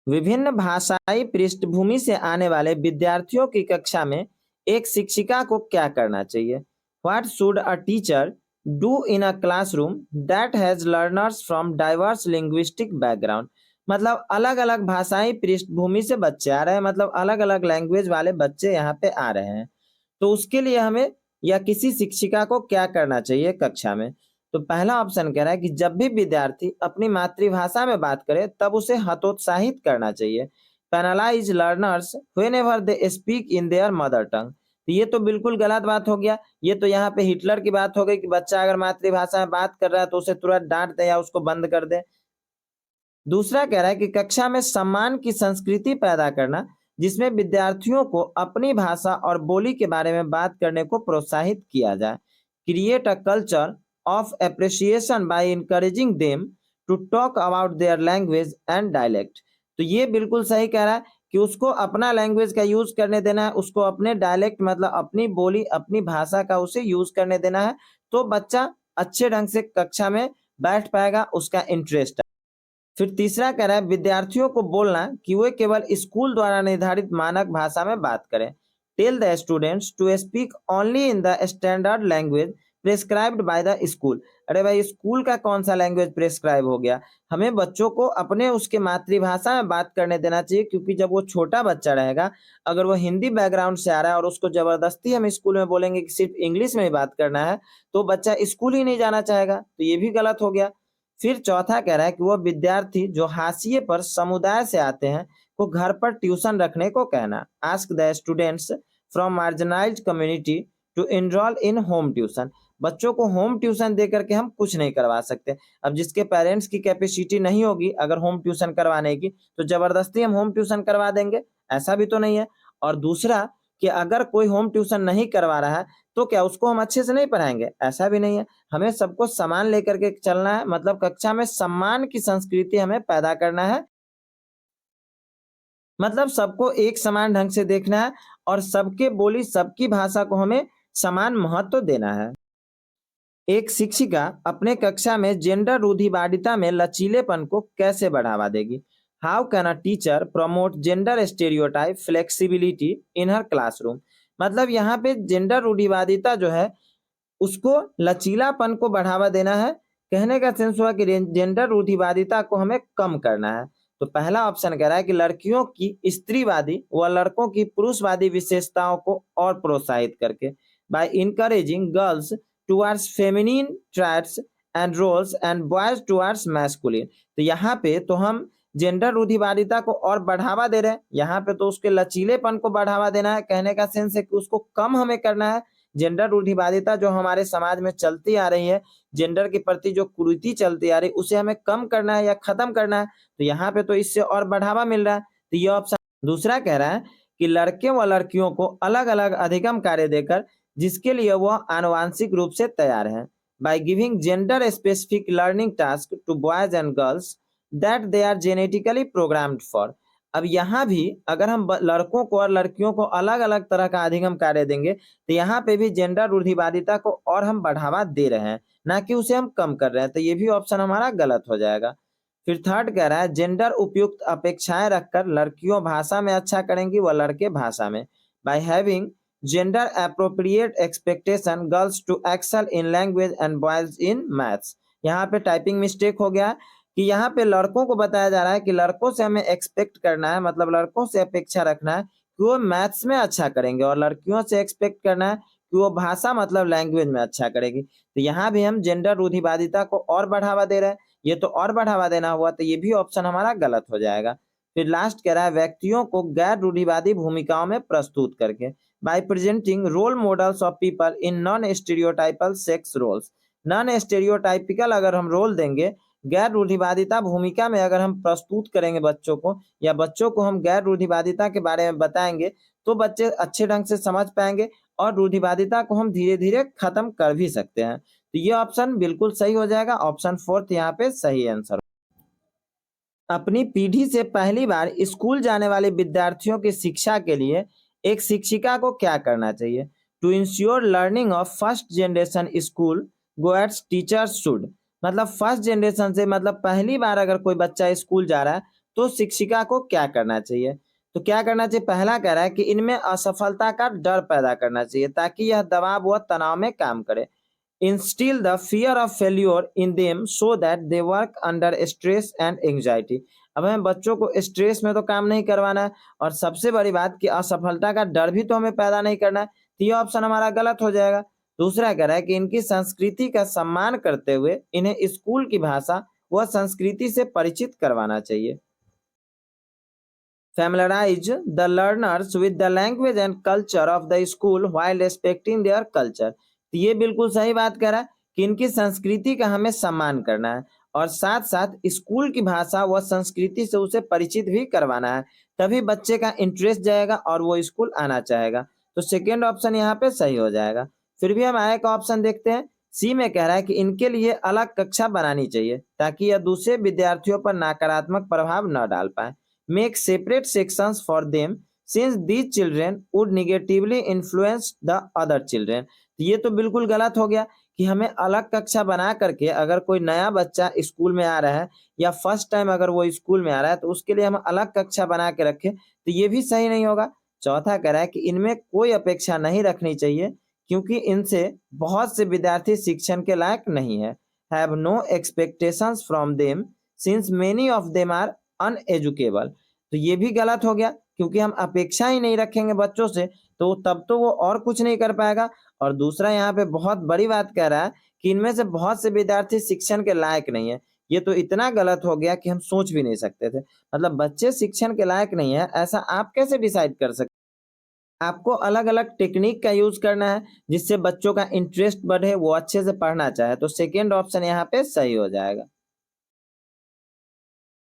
विभिन्न भाषाई पृष्ठभूमि से आने वाले विद्यार्थियों की कक्षा में एक शिक्षिका को क्या करना चाहिए? What should a teacher do in a classroom that has learners from diverse linguistic background. मतलब अलग अलग भाषाई पृष्ठभूमि से बच्चे आ रहे हैं, मतलब अलग अलग लैंग्वेज वाले बच्चे यहाँ पे आ रहे हैं, तो उसके लिए हमें या किसी शिक्षिका को क्या करना चाहिए कक्षा में? तो पहला ऑप्शन कह रहा है कि जब भी विद्यार्थी अपनी मातृभाषा में बात करे तब उसे हतोत्साहित करना चाहिए। Penalise learners whenever they speak in their mother tongue. तो ये तो बिल्कुल गलत बात हो गया, ये तो यहाँ पे हिटलर की बात हो गई कि बच्चा अगर मातृभाषा में बात कर रहा है तो उसे तुरंत डांट दे या उसको बंद कर दे। दूसरा कह रहा है कि कक्षा में सम्मान की संस्कृति पैदा करना, जिसमें विद्यार्थियों को अपनी भाषा और बोली के बारे में बात करने को प्रोत्साहित किया जाए। Create a culture of appreciation by encouraging them to talk about their language and dialect. तो ये बिल्कुल सही कह रहा है कि उसको अपना लैंग्वेज का यूज करने देना है, उसको अपने डायलेक्ट मतलब अपनी बोली अपनी भाषा का उसे यूज करने देना है, तो बच्चा अच्छे ढंग से कक्षा में बैठ पाएगा, उसका इंटरेस्ट फिर तीसरा कह रहा है विद्यार्थियों को बोलना कि वे केवल स्कूल द्वारा निर्धारित मानक भाषा में बात करें। Tell the students to speak only in the standard language prescribed by the school. अरे भाई, स्कूल का कौन सा लैंग्वेज प्रेस्क्राइब हो गया? हमें बच्चों को अपने उसके मातृभाषा में बात करने देना चाहिए, क्योंकि जब वो छोटा बच्चा रहेगा, अगर वो हिंदी बैकग्राउंड से आ रहा है और उसको जबरदस्ती हम स्कूल में बोलेंगे कि सिर्फ इंग्लिश में ही बात करना है, तो बच्चा स्कूल ही नहीं जाना चाहेगा, तो ये भी गलत हो गया। फिर चौथा कह रहा है कि वो विद्यार्थी जो हाशिए पर समुदाय से आते हैं को घर पर ट्यूशन रखने को कहना। Ask the students from marginalized community to enrol in home tuition. बच्चों को होम ट्यूशन दे करके हम कुछ नहीं करवा सकते। अब जिसके पेरेंट्स की कैपेसिटी नहीं होगी अगर होम ट्यूशन करवाने की, तो जबरदस्ती हम होम ट्यूशन करवा देंगे? ऐसा भी तो नहीं है। और दूसरा कि अगर कोई होम ट्यूशन नहीं करवा रहा है तो क्या उसको हम अच्छे से नहीं पढ़ाएंगे? ऐसा भी नहीं है। हमें सबको समान लेकर के चलना है, मतलब कक्षा में सम्मान की संस्कृति हमें पैदा करना है, मतलब सबको एक समान ढंग से देखना है और सबके बोली सबकी भाषा को हमें समान महत्व देना है। एक शिक्षिका अपने कक्षा में जेंडर रूढ़िवादिता में लचीलेपन को कैसे बढ़ावा देगी? How can a teacher promote gender stereotype flexibility in her classroom? मतलब यहाँ पे जेंडर रूढ़िवादिता जो है उसको लचीलापन को बढ़ावा देना है। कहने का सेंस हुआ कि जेंडर रूढ़िवादिता को हमें कम करना है। तो पहला ऑप्शन कह रहा है कि लड़कियों की स्त्रीवादी व लड़कों की पुरुषवादी विशेषताओं को और प्रोत्साहित करके, by encouraging girls towards feminine traits and roles and boys towards masculine. तो यहाँ पे तो हम जेंडर रूढ़िवादिता को और बढ़ावा दे रहे हैं। यहाँ पे तो उसके लचीलेपन को बढ़ावा देना है। कहने का सेंस है कि उसको कम हमें करना है। जेंडर रूढ़िवादिता जो हमारे समाज में चलती आ रही है, जेंडर के प्रति जो कुरीति चलती आ रही है, उसे हमें कम करना है या खत्म करना है। तो यहाँ पे तो इससे और बढ़ावा मिल रहा है, तो ये ऑप्शन। दूसरा कह रहा है कि लड़के व लड़कियों को अलग अलग अधिगम कार्य देकर जिसके लिए वह आनुवांशिक रूप से तैयार है, by giving gender specific learning task to boys and girls that they are genetically programmed for. अब यहाँ भी अगर हम लड़कों को और लड़कियों को अलग अलग तरह का अधिगम कार्य देंगे, तो यहाँ पे भी जेंडर रूढ़िवादिता को और हम बढ़ावा दे रहे हैं, ना कि उसे हम कम कर रहे हैं। तो ये भी ऑप्शन हमारा गलत हो जाएगा। फिर थर्ड कह रहा है जेंडर उपयुक्त अपेक्षाएं रखकर लड़कियों भाषा में अच्छा करेंगी व लड़के भाषा में, by having gender appropriate expectation girls to excel in language and boys in maths. यहाँ पे टाइपिंग मिस्टेक हो गया कि यहाँ पे लड़कों को बताया जा रहा है कि लड़कों से हमें एक्सपेक्ट करना है, मतलब लड़कों से अपेक्षा रखना है कि वो मैथ्स में अच्छा करेंगे, और लड़कियों से एक्सपेक्ट करना है कि वो भाषा मतलब लैंग्वेज में अच्छा करेगी। तो यहाँ भी हम जेंडर रूढ़िवादिता को और बढ़ावा दे रहे हैं। ये तो और बढ़ावा देना हुआ, तो ये भी ऑप्शन हमारा गलत हो जाएगा। फिर लास्ट कह रहा है व्यक्तियों को गैर रूढ़िवादी भूमिकाओं में प्रस्तुत करके, by presenting role models of people in non stereotypal sex roles. Non stereotypical अगर हम रोल देंगे, गैर रूढ़िवादिता भूमिका में अगर हम प्रस्तुत करेंगे बच्चों को, या बच्चों को हम गैर रूढ़िवादिता के बारे में बताएंगे, तो बच्चे अच्छे ढंग से समझ पाएंगे और रूढ़िवादिता को हम धीरे धीरे खत्म कर भी सकते हैं। तो ये ऑप्शन बिल्कुल सही हो जाएगा। ऑप्शन फोर्थ यहाँ पे सही आंसर। अपनी पीढ़ी से पहली बार स्कूल जाने वाले विद्यार्थियों की शिक्षा के लिए एक शिक्षिका को क्या करना चाहिए? To ensure learning of first generation school goers teachers should. मतलब फर्स्ट जनरेशन से, मतलब पहली बार अगर कोई बच्चा स्कूल जा रहा है तो शिक्षिका को क्या करना चाहिए? तो क्या करना चाहिए? पहला कह रहा है कि इनमें असफलता का डर पैदा करना चाहिए ताकि यह दबाव व तनाव में काम करे। Instill the fear of failure in them so that they work under stress and anxiety। अब हमें बच्चों को स्ट्रेस में तो काम नहीं करवाना है, और सबसे बड़ी बात कि असफलता का डर भी तो हमें पैदा नहीं करना है। तो ये ऑप्शन हमारा गलत हो जाएगा। दूसरा कह रहा है कि इनकी संस्कृति का सम्मान करते हुए इन्हें स्कूल की भाषा व संस्कृति से परिचित करवाना चाहिए। Familiarize the learners with the language and culture of the school while respecting their culture। तो ये बिल्कुल सही बात कह रहा है कि इनकी संस्कृति का हमें सम्मान करना है और साथ साथ स्कूल की भाषा व संस्कृति से उसे परिचित भी करवाना है, तभी बच्चे का इंटरेस्ट जाएगा और वो स्कूल आना चाहेगा। तो सेकेंड ऑप्शन यहाँ पे सही हो जाएगा। फिर भी हम आगे का ऑप्शन देखते हैं। सी में कह रहा है कि इनके लिए अलग कक्षा बनानी चाहिए ताकि यह दूसरे विद्यार्थियों पर नकारात्मक प्रभाव न डाल पाए। Make separate sections for them since these children would negatively influence the other children। तो ये तो बिल्कुल गलत हो गया कि हमें अलग कक्षा बना करके अगर कोई नया बच्चा स्कूल में आ रहा है या फर्स्ट टाइम अगर वो स्कूल में आ रहा है तो उसके लिए हम अलग कक्षा बना के रखें तो ये भी सही नहीं होगा। चौथा कह रहा है कि इनमें कोई अपेक्षा नहीं रखनी चाहिए क्योंकि इनसे बहुत से विद्यार्थी शिक्षण के लायक नहीं है। Have no expectations from them since many of them are uneducable. तो ये भी गलत हो गया क्योंकि हम अपेक्षा ही नहीं रखेंगे बच्चों से तो तब तो वो और कुछ नहीं कर पाएगा। और दूसरा यहाँ पे बहुत बड़ी बात कह रहा है कि इनमें से बहुत से विद्यार्थी शिक्षण के लायक नहीं है। ये तो इतना गलत हो गया कि हम सोच भी नहीं सकते थे। मतलब बच्चे शिक्षण के लायक नहीं है ऐसा आप कैसे डिसाइड कर सकते? आपको अलग अलग टेक्निक का यूज करना है जिससे बच्चों का इंटरेस्ट बढ़े, वो अच्छे से पढ़ना चाहे। तो सेकेंड ऑप्शन यहाँ पे सही हो जाएगा।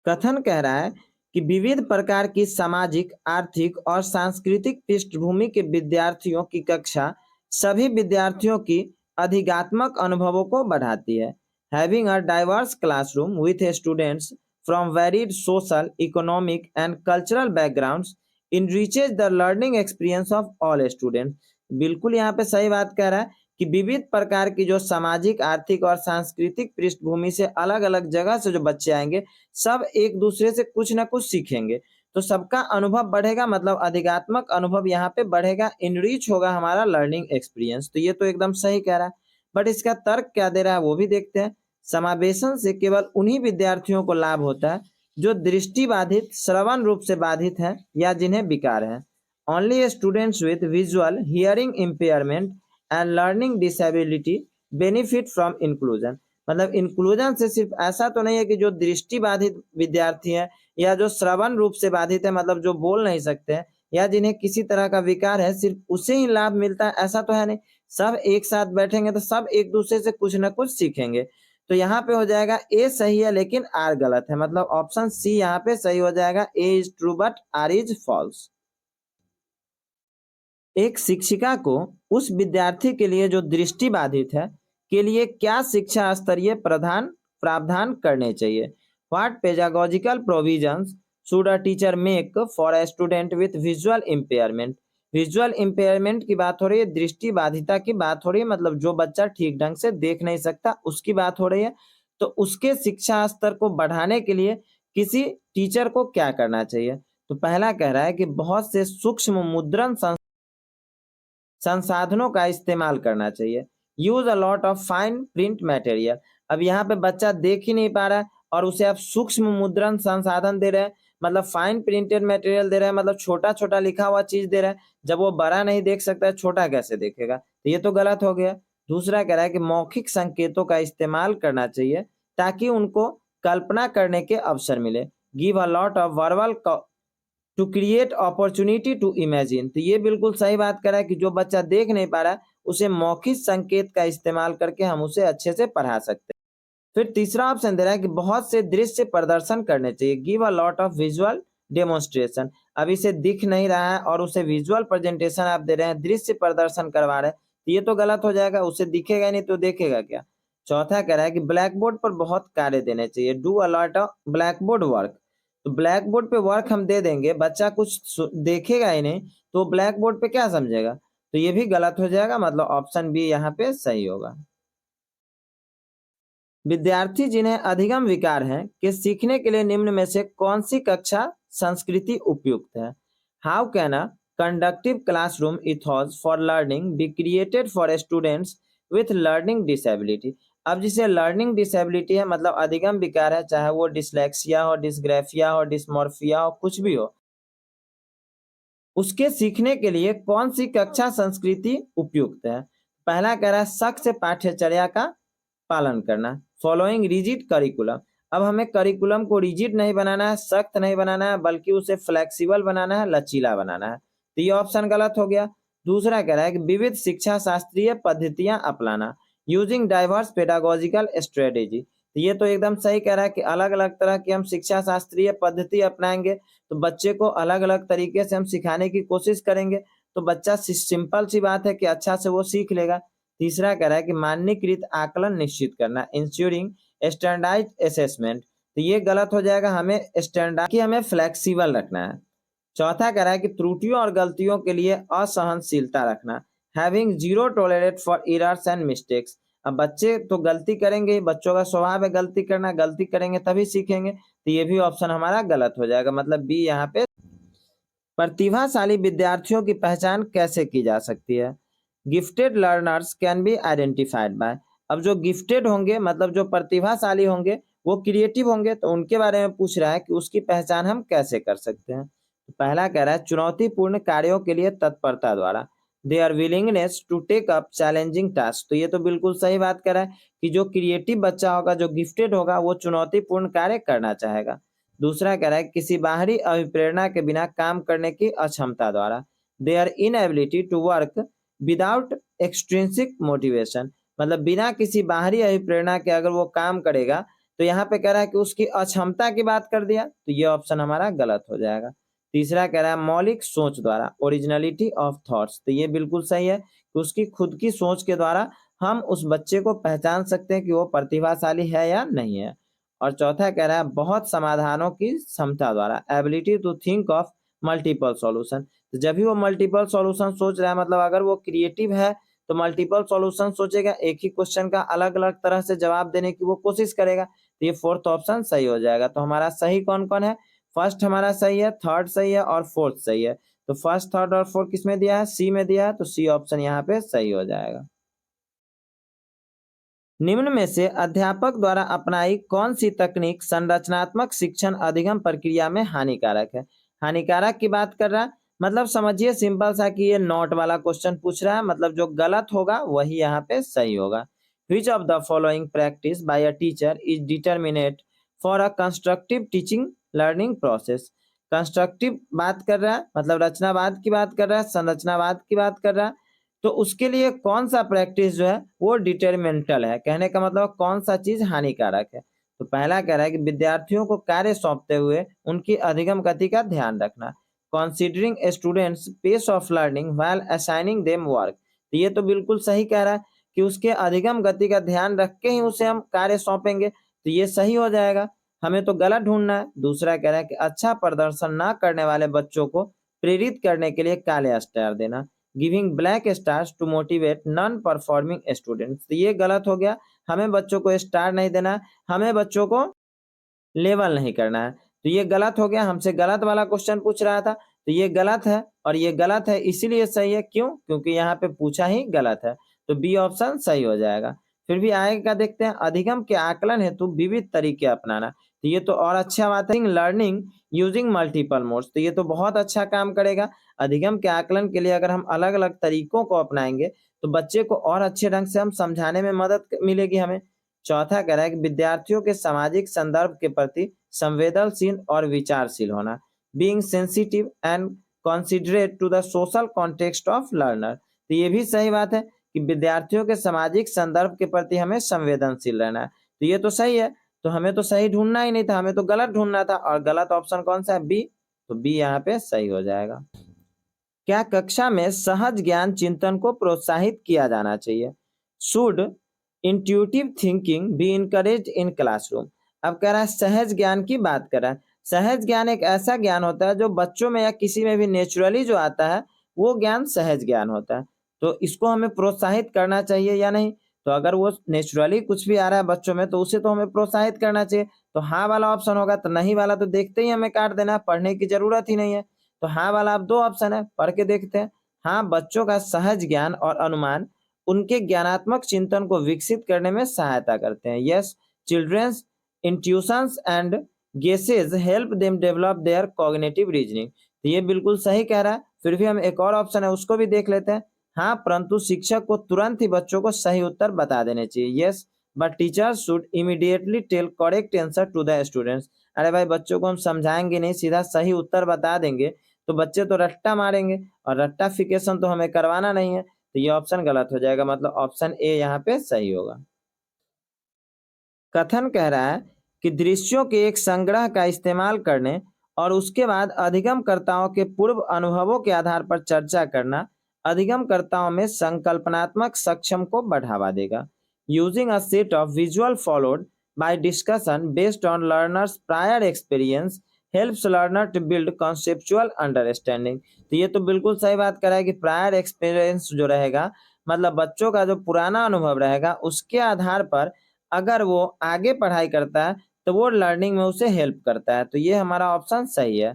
कथन कह रहा है कि विविध प्रकार की सामाजिक, आर्थिक और सांस्कृतिक पृष्ठभूमि के विद्यार्थियों की कक्षा सभी विद्यार्थियों की अधिगात्मक अनुभवों को बढ़ाती है। Having a diverse classroom with students from varied social, economic and cultural backgrounds enriches the learning experience of all students. बिल्कुल यहाँ पे सही बात कह रहा है कि विविध प्रकार की जो सामाजिक, आर्थिक और सांस्कृतिक पृष्ठभूमि से अलग अलग जगह से जो बच्चे आएंगे सब एक दूसरे से कुछ ना कुछ सीखेंगे तो सबका अनुभव बढ़ेगा, मतलब अधिगात्मक अनुभव यहाँ पे बढ़ेगा, इनरिच होगा हमारा लर्निंग एक्सपीरियंस। तो ये तो एकदम सही कह रहा है। बट इसका तर्क क्या दे रहा है वो भी देखते हैं। समावेशन से केवल उन्हीं विद्यार्थियों को लाभ होता है जो दृष्टि बाधित, श्रवण रूप से बाधित हैं या जिन्हें विकार है। Only students with visual, hearing impairment and learning disability benefit from inclusion. मतलब इंक्लूजन से सिर्फ ऐसा तो नहीं है कि जो दृष्टि बाधित विद्यार्थी हैं या जो श्रवण रूप से बाधित है, मतलब जो बोल नहीं सकते हैं या जिन्हें किसी तरह का विकार है, सिर्फ उसे ही लाभ मिलता है ऐसा तो है नहीं। सब एक साथ बैठेंगे तो सब एक दूसरे से कुछ ना कुछ सीखेंगे। तो यहाँ पे हो जाएगा ए सही है लेकिन आर गलत है, मतलब ऑप्शन सी यहाँ पे सही हो जाएगा। A is true but R is false. एक शिक्षिका को उस विद्यार्थी के लिए जो दृष्टि बाधित है के लिए क्या शिक्षा स्तरीय प्रावधान करने चाहिए? What pedagogical provisions should a teacher make for a student with visual impairment? Visual impairment की बात हो रही है, दृष्टि बाधिता की बात हो रही है, मतलब जो बच्चा ठीक ढंग से देख नहीं सकता उसकी बात हो रही है। तो उसके शिक्षा स्तर को बढ़ाने के लिए किसी टीचर को क्या करना चाहिए? तो पहला कह रहा है कि बहुत से सूक्ष्म मुद्रण संसाधनों का इस्तेमाल करना चाहिए। Use a lot of fine print material. अब यहाँ पे बच्चा देख ही नहीं पा रहा है और उसे आप सूक्ष्म मुद्रण संसाधन दे रहे हैं, मतलब फाइन प्रिंटेड मटेरियल दे रहे हैं, मतलब छोटा छोटा लिखा हुआ चीज दे रहे हैं। जब वो बड़ा नहीं देख सकता है छोटा कैसे देखेगा? तो ये तो गलत हो गया। दूसरा कह रहा है कि मौखिक संकेतों का इस्तेमाल करना चाहिए ताकि उनको कल्पना करने के अवसर मिले। Give a lot of verbal to create opportunity to imagine. तो ये बिल्कुल सही बात कर रहा है कि जो बच्चा देख नहीं पा रहा है उसे मौखिक संकेत का इस्तेमाल करके हम उसे अच्छे से पढ़ा सकते हैं। फिर तीसरा ऑप्शन दे रहा है कि बहुत से दृश्य प्रदर्शन करने चाहिए। Give a lot of visual demonstration. अब इसे दिख नहीं रहा है और उसे विजुअल प्रेजेंटेशन आप दे रहे हैं, दृश्य प्रदर्शन करवा रहे हैं, तो ये तो गलत हो जाएगा, उसे दिखेगा नहीं तो देखेगा क्या? चौथा कह रहा है कि ब्लैक बोर्ड पर बहुत कार्य देने चाहिए। Do a lot of black board work. तो ब्लैक बोर्ड पे वर्क हम दे देंगे, बच्चा कुछ देखेगा ही नहीं तो ब्लैक बोर्ड पे क्या समझेगा? तो ये भी गलत हो जाएगा, मतलब ऑप्शन बी यहाँ पे सही होगा। विद्यार्थी जिन्हें अधिगम विकार है के सीखने के लिए निम्न में से कौन सी कक्षा संस्कृति उपयुक्त है? How can a conductive classroom ethos for learning be created for students with learning disability? अब जिसे लर्निंग डिसेबिलिटी है, मतलब अधिगम विकार है, चाहे वो डिसलेक्सिया हो, डिसग्राफिया हो, डिस्मोर्फिया हो, कुछ भी हो, उसके सीखने के लिए कौन सी कक्षा संस्कृति उपयुक्त है? पहला कह रहा है सख्त पाठ्यचर्या का पालन करना, फॉलोइंग रिजिड करिकुलम। अब हमें करिकुलम को रिजिड नहीं बनाना है, सख्त नहीं बनाना है, बल्कि उसे फ्लेक्सिबल बनाना है, लचीला बनाना है। तो ये ऑप्शन गलत हो गया। दूसरा कह रहा है कि विविध शिक्षा शास्त्रीय पद्धतियां अपनाना, यूजिंग डाइवर्स पेडागोजिकल स्ट्रेटेजी। तो ये तो एकदम सही कह रहा है कि अलग अलग तरह की हम शिक्षा शास्त्रीय पद्धति अपनाएंगे तो बच्चे को अलग अलग तरीके से हम सिखाने की कोशिश करेंगे तो बच्चा सिंपल सी बात है कि अच्छा से वो सीख लेगा। तीसरा कह रहा है कि मानकीकृत आकलन निश्चित करना, इंश्योरिंग स्टैंडर्डाइज असेसमेंट। तो ये गलत हो जाएगा, हमें स्टैंडर्ड की हमें फ्लेक्सिबल रखना है। चौथा कह रहा है कि त्रुटियों और गलतियों के लिए असहनशीलता रखना, having zero tolerate for errors and mistakes. अब बच्चे तो गलती करेंगे, बच्चों का स्वभाव है गलती करना, गलती करेंगे तभी सीखेंगे, तो ये भी ऑप्शन हमारा गलत हो जाएगा, मतलब बी यहाँ पे। प्रतिभाशाली विद्यार्थियों की पहचान कैसे की जा सकती है? Gifted learners can be identified by. अब जो गिफ्टेड होंगे मतलब जो प्रतिभाशाली होंगे वो क्रिएटिव होंगे, तो उनके बारे में पूछ रहा है कि उसकी पहचान हम कैसे कर सकते हैं। तो पहला कह रहा है चुनौतीपूर्ण कार्यों के लिए तत्परता द्वारा, their willingness to take up challenging task. तो ये तो बिल्कुल सही बात कर रहा है कि जो क्रिएटिव बच्चा होगा, जो गिफ्टेड होगा, वो चुनौतीपूर्ण कार्य करना चाहेगा। दूसरा कह रहा है किसी बाहरी अभिप्रेरणा के बिना काम करने की अक्षमता द्वारा, their inability to work without extrinsic motivation. मतलब बिना किसी बाहरी अभिप्रेरणा के अगर वो काम करेगा, तो यहाँ पे कह रहा है कि उसकी अक्षमता की बात कर दिया, तो ये ऑप्शन हमारा गलत हो जाएगा। तीसरा कह रहा है मौलिक सोच द्वारा, ओरिजिनलिटी ऑफ थॉट्स। तो ये बिल्कुल सही है कि उसकी खुद की सोच के द्वारा हम उस बच्चे को पहचान सकते हैं कि वो प्रतिभाशाली है या नहीं है। और चौथा कह रहा है बहुत समाधानों की क्षमता द्वारा, ability to think of multiple solution. तो जब भी वो मल्टीपल सॉल्यूशन सोच रहा है, मतलब अगर वो क्रिएटिव है तो मल्टीपल सॉल्यूशन सोचेगा, एक ही क्वेश्चन का अलग अलग तरह से जवाब देने की वो कोशिश करेगा, तो ये फोर्थ ऑप्शन सही हो जाएगा। तो हमारा सही कौन कौन है? फर्स्ट हमारा सही है, थर्ड सही है और फोर्थ सही है। तो फर्स्ट, थर्ड और फोर्थ किसमें दिया है? सी में दिया है, तो सी ऑप्शन यहाँ पे सही हो जाएगा। निम्न में से अध्यापक द्वारा अपनाई कौन सी तकनीक संरचनात्मक शिक्षण अधिगम प्रक्रिया में हानिकारक है? हानिकारक की बात कर रहा है, मतलब समझिए सिंपल सा कि ये नॉट वाला क्वेश्चन पूछ रहा है, मतलब जो गलत होगा वही यहाँ पे सही होगा। विच of the following practice by a teacher is determinate for a constructive teaching learning process? Constructive बात कर रहा है, मतलब रचनावाद की बात कर रहा है, संरचनावाद की बात कर रहा है, तो उसके लिए कौन सा प्रैक्टिस जो है वो डिटरमिनेंटल है, कहने का मतलब कौन सा चीज हानिकारक है। तो पहला कह रहा है कि विद्यार्थियों को कार्य सौंपते हुए उनकी अधिगम गति का ध्यान रखना, considering students pace of learning while assigning them work. तो ये तो बिल्कुल सही कह रहा है कि उसके अधिगम गति का ध्यान रख के ही उसे हम कार्य सौंपेंगे, तो ये सही हो जाएगा, हमें तो गलत ढूंढना है। दूसरा कह रहा है कि अच्छा प्रदर्शन ना करने वाले बच्चों को प्रेरित करने के लिए काले स्टार देना, giving black stars to motivate non performing students. तो ये गलत हो गया, हमें बच्चों को स्टार नहीं देना, हमें बच्चों को लेवल नहीं करना है, तो ये गलत हो गया, हमसे गलत वाला क्वेश्चन पूछ रहा था, तो ये गलत है और ये गलत है इसीलिए सही है, क्यों? क्योंकि यहाँ पे पूछा ही गलत है, तो बी ऑप्शन सही हो जाएगा। फिर भी आगे का देखते हैं, अधिगम के आकलन हेतु विविध तरीके अपनाना, तो ये तो और अच्छा बात है। लर्निंग यूजिंग मल्टीपल मोड्स, तो ये तो बहुत अच्छा काम करेगा। अधिगम के आकलन के लिए अगर हम अलग अलग तरीकों को अपनाएंगे तो बच्चे को और अच्छे ढंग से हम समझाने में मदद मिलेगी हमें। चौथा कह रहा है कि विद्यार्थियों के सामाजिक संदर्भ के प्रति संवेदनशील और विचारशील होना, being sensitive and considerate to the social context of learner. तो ये भी सही बात है कि विद्यार्थियों के सामाजिक संदर्भ के प्रति हमें संवेदनशील रहना है, तो ये तो सही है। तो हमें तो सही ढूंढना ही नहीं था, हमें तो गलत ढूंढना था, और गलत ऑप्शन कौन सा है? बी, तो बी यहाँ पे सही हो जाएगा। क्या कक्षा में सहज ज्ञान चिंतन को प्रोत्साहित किया जाना चाहिए? Should intuitive thinking be encourage in classroom? अब कह रहा है सहज ज्ञान की बात कर रहा है। सहज ज्ञान एक ऐसा ज्ञान होता है जो बच्चों में या किसी में भी नेचुरली जो आता है, वो ज्ञान सहज ज्ञान होता है। तो इसको हमें प्रोत्साहित करना चाहिए या नहीं? तो अगर वो नेचुरली कुछ भी आ रहा है बच्चों में, तो उसे तो हमें प्रोत्साहित करना चाहिए। तो हाँ वाला ऑप्शन होगा, तो नहीं वाला तो देखते ही हमें काट देना, पढ़ने की जरूरत ही नहीं है। तो हाँ वाला अब दो ऑप्शन है, पढ़ के देखते हैं। हाँ, बच्चों का सहज ज्ञान और अनुमान उनके ज्ञानात्मक चिंतन को विकसित करने में सहायता करते हैं। Yes, children's intuitions and guesses help them develop their cognitive reasoning. तो ये बिल्कुल सही कह रहा है। फिर भी हम एक और ऑप्शन है उसको भी देख लेते हैं। हाँ, परंतु शिक्षक को तुरंत ही बच्चों को सही उत्तर बता देने चाहिए। Yes, but teachers should immediately tell correct answer to the students. अरे भाई, बच्चों को हम समझाएंगे नहीं, सीधा सही उत्तर बता देंगे तो बच्चे तो रट्टा मारेंगे, और रट्टाफिकेशन तो हमें करवाना नहीं है, तो ये ऑप्शन गलत हो जाएगा, मतलब ऑप्शन ए यहाँ पे सही होगा। कथन कह रहा है कि दृश्यों के एक संग्रह का इस्तेमाल करने और उसके बाद अधिगमकर्ताओं के पूर्व अनुभवों के आधार पर चर्चा करना अधिगमकर्ताओं में संकल्पनात्मक सक्षम को बढ़ावा देगा। Using a set of visual followed by discussion based on learners prior experience helps learner to build conceptual understanding. तो ये तो बिल्कुल सही बात कर रहा है कि प्रायर एक्सपीरियंस जो रहेगा, मतलब बच्चों का जो पुराना अनुभव रहेगा उसके आधार पर अगर वो आगे पढ़ाई करता है तो वो लर्निंग में उसे हेल्प करता है। तो ये हमारा ऑप्शन सही है।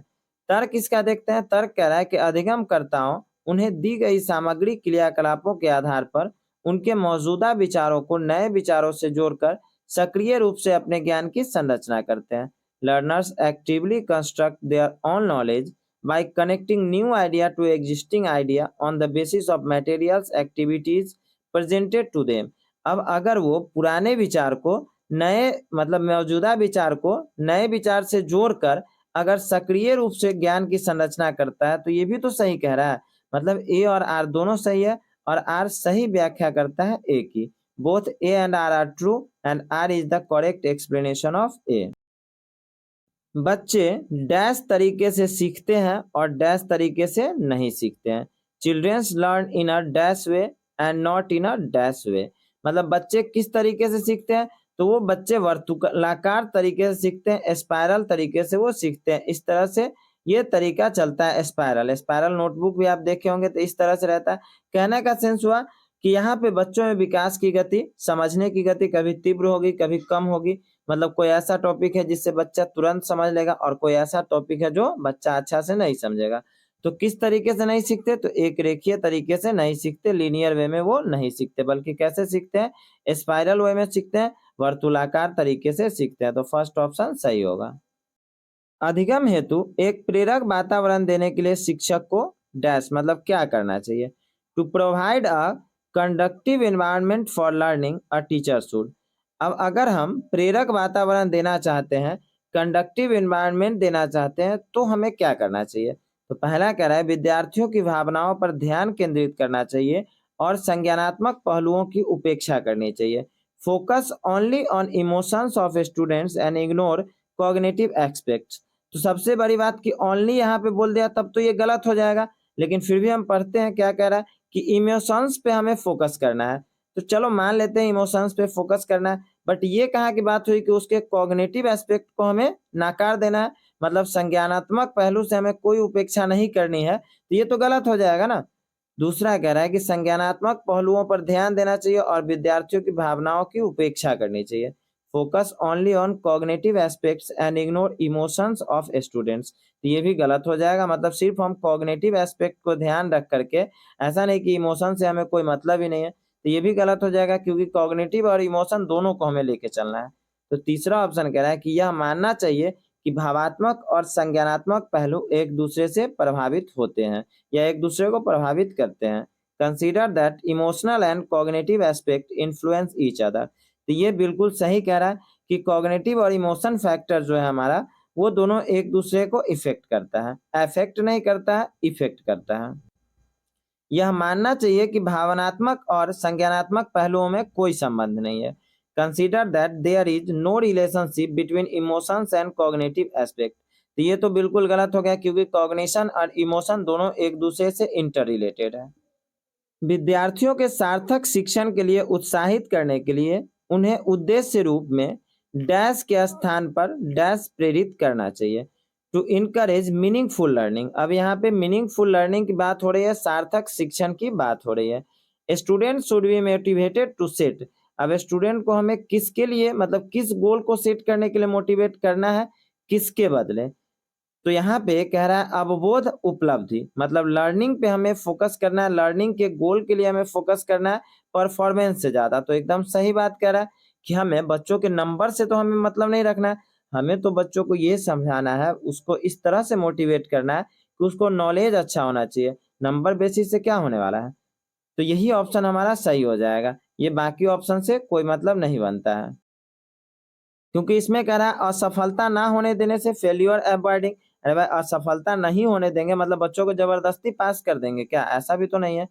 तर्क इसका देखते हैं। तर्क कह रहा है कि अधिगमकर्ताओं उन्हें दी गई सामग्री क्रियाकलापों के आधार पर उनके मौजूदा विचारों को नए विचारों से जोड़कर सक्रिय रूप से अपने ज्ञान की संरचना करते हैं। Learners actively construct their own knowledge by connecting new idea to existing idea on the basis of materials activities presented to them। अब अगर वो पुराने विचार को नए मतलब मौजूदा विचार को नए विचार से जोड़कर अगर सक्रिय रूप से ज्ञान की संरचना करता है तो ये भी तो सही कह रहा है। मतलब ए और आर दोनों सही है और आर सही व्याख्या करता है ए की। Both A and R are true and R is the correct explanation of A. बच्चे डैश तरीके से सीखते हैं और डैश तरीके से नहीं सीखते हैं। Childrens learn in a dash way and not in a dash way. मतलब बच्चे किस तरीके से सीखते हैं तो वो बच्चे वर्तुलाकार तरीके से सीखते हैं, स्पाइरल तरीके से वो सीखते हैं। इस तरह से ये तरीका चलता है। स्पाइरल स्पाइरल नोटबुक भी आप देखे होंगे तो इस तरह से रहता है। कहने का सेंस हुआ कि यहाँ पे बच्चों में विकास की गति, समझने की गति कभी तीव्र होगी कभी कम होगी। मतलब कोई ऐसा टॉपिक है जिससे बच्चा तुरंत समझ लेगा और कोई ऐसा टॉपिक है जो बच्चा अच्छा से नहीं समझेगा। तो किस तरीके से नहीं सीखते तो एक रेखीय तरीके से नहीं सीखते, लीनियर वे में वो नहीं सीखते, बल्कि कैसे सीखते हैं स्पाइरल वे में सीखते हैं, वर्तुलाकार तरीके से सीखते हैं। तो फर्स्ट ऑप्शन सही होगा। अधिगम हेतु एक प्रेरक वातावरण देने के लिए शिक्षक को डैश मतलब क्या करना चाहिए। To provide a conductive environment for learning a teacher should. अब अगर हम प्रेरक वातावरण देना चाहते हैं, कंडक्टिव एनवायरनमेंट देना चाहते हैं तो हमें क्या करना चाहिए। तो पहला कह रहा है विद्यार्थियों की भावनाओं पर ध्यान केंद्रित करना चाहिए और संज्ञानात्मक पहलुओं की उपेक्षा करनी चाहिए। Focus only on emotions of students and ignore cognitive aspects. तो सबसे बड़ी बात कि ओनली यहाँ पे बोल दिया तब तो ये गलत हो जाएगा, लेकिन फिर भी हम पढ़ते हैं क्या कह रहा है कि इमोशंस पे हमें फोकस करना है। तो चलो मान लेते हैं इमोशंस पे फोकस करना है, बट ये कहाँ की बात हुई कि उसके कॉग्निटिव एस्पेक्ट को हमें नाकार देना है, मतलब संज्ञानात्मक पहलू से हमें कोई उपेक्षा नहीं करनी है, तो ये तो गलत हो जाएगा ना। दूसरा कह रहा है कि संज्ञानात्मक पहलुओं पर ध्यान देना चाहिए और विद्यार्थियों की भावनाओं की उपेक्षा करनी चाहिए। Focus only on cognitive aspects and ignore emotions of students. तो ये भी गलत हो जाएगा। मतलब सिर्फ हम कॉग्निटिव एस्पेक्ट को ध्यान रख करके, ऐसा नहीं कि इमोशन से हमें कोई मतलब ही नहीं है, तो ये भी गलत हो जाएगा क्योंकि कॉग्निटिव और इमोशन दोनों को हमें लेके चलना है। तो तीसरा ऑप्शन कह रहा है कि यह मानना चाहिए कि भावात्मक और संज्ञानात्मक पहलू एक दूसरे से प्रभावित होते हैं या एक दूसरे को प्रभावित करते हैं। Consider that emotional and cognitive aspect influence each other. तो ये बिल्कुल सही कह रहा है कि कॉग्निटिव और इमोशन फैक्टर जो है हमारा, वो दोनों एक दूसरे को इफेक्ट करता है, अफेक्ट नहीं करता है, इफेक्ट करता है। यह मानना चाहिए कि भावनात्मक और संज्ञानात्मक पहलुओं में कोई संबंध नहीं है। Consider that there is no relationship between emotions and cognitive aspect. तो ये तो बिल्कुल गलत हो गया क्योंकि कॉग्निशन और इमोशन दोनों एक दूसरे से इंटर रिलेटेड है। विद्यार्थियों के सार्थक शिक्षण के लिए उत्साहित करने के लिए उन्हें उद्देश्य रूप में डैश के स्थान पर डैश प्रेरित करना चाहिए। To encourage meaningful learning. अब यहाँ पे मीनिंगफुल लर्निंग की बात हो रही है, सार्थक शिक्षण की बात हो रही है। Student should be motivated to set. अब स्टूडेंट को हमें किसके लिए मतलब किस गोल को सेट करने के लिए मोटिवेट करना है, किसके बदले। तो यहाँ पे कह रहा है अवबोध उपलब्धि, मतलब लर्निंग पे हमें फोकस करना है, लर्निंग के गोल के लिए हमें फोकस करना है परफॉर्मेंस से ज्यादा। तो एकदम सही बात कह रहा है कि हमें बच्चों के नंबर से तो हमें मतलब नहीं रखना है, हमें तो बच्चों को ये समझाना है, उसको इस तरह से मोटिवेट करना है कि उसको नॉलेज अच्छा होना चाहिए। नंबर बेसिस से क्या होने वाला है। तो यही ऑप्शन हमारा सही हो जाएगा, ये बाकी ऑप्शन से कोई मतलब नहीं बनता है। क्योंकि इसमें कह रहा है असफलता ना होने देने से फेल्योर अवॉइडिंग। अरे भाई असफलता नहीं होने देंगे मतलब बच्चों को जबरदस्ती पास कर देंगे क्या, ऐसा भी तो नहीं है।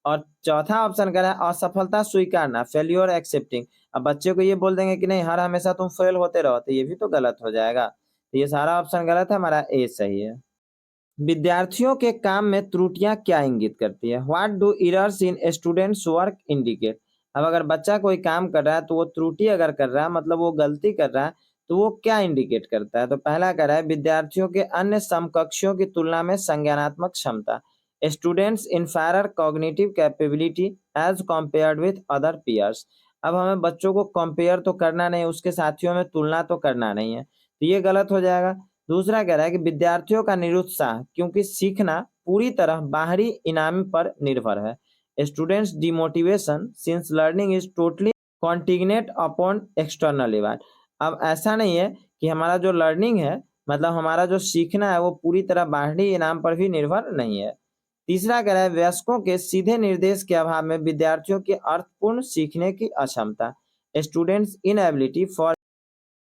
और चौथा ऑप्शन कह रहा है असफलता स्वीकारना, फेल्योर एक्सेप्टिंग। अब बच्चे को ये बोल देंगे कि नहीं हर हमेशा तुम फेल होते रहो, तो ये भी तो गलत हो जाएगा। तो ये सारा ऑप्शन गलत है, हमारा ए सही है। विद्यार्थियों के काम में त्रुटियां क्या इंगित करती है। What do errors in students work indicate. अब अगर बच्चा कोई काम कर रहा है तो वो त्रुटि अगर कर रहा है मतलब वो गलती कर रहा है तो वो क्या इंडिकेट करता है। तो पहला कह रहा है विद्यार्थियों के अन्य समकक्षों की तुलना में संज्ञानात्मक क्षमता। Students inferior cognitive capability as compared with other peers. अब हमें बच्चों को कंपेयर तो करना नहीं, उसके साथियों में तुलना तो करना नहीं है, तो ये गलत हो जाएगा। दूसरा कह रहा है कि विद्यार्थियों का निरुत्साह क्योंकि सीखना पूरी तरह बाहरी इनाम पर निर्भर है। Students demotivation since learning is totally contingent upon external event. अब ऐसा नहीं है कि हमारा जो लर्निंग है, मतलब हमारा जो सीखना है वो पूरी तरह बाहरी इनाम पर भी निर्भर नहीं है। तीसरा कह रहा है वयस्कों के सीधे निर्देश के अभाव में विद्यार्थियों की अर्थपूर्ण सीखने की अक्षमता। Students inability for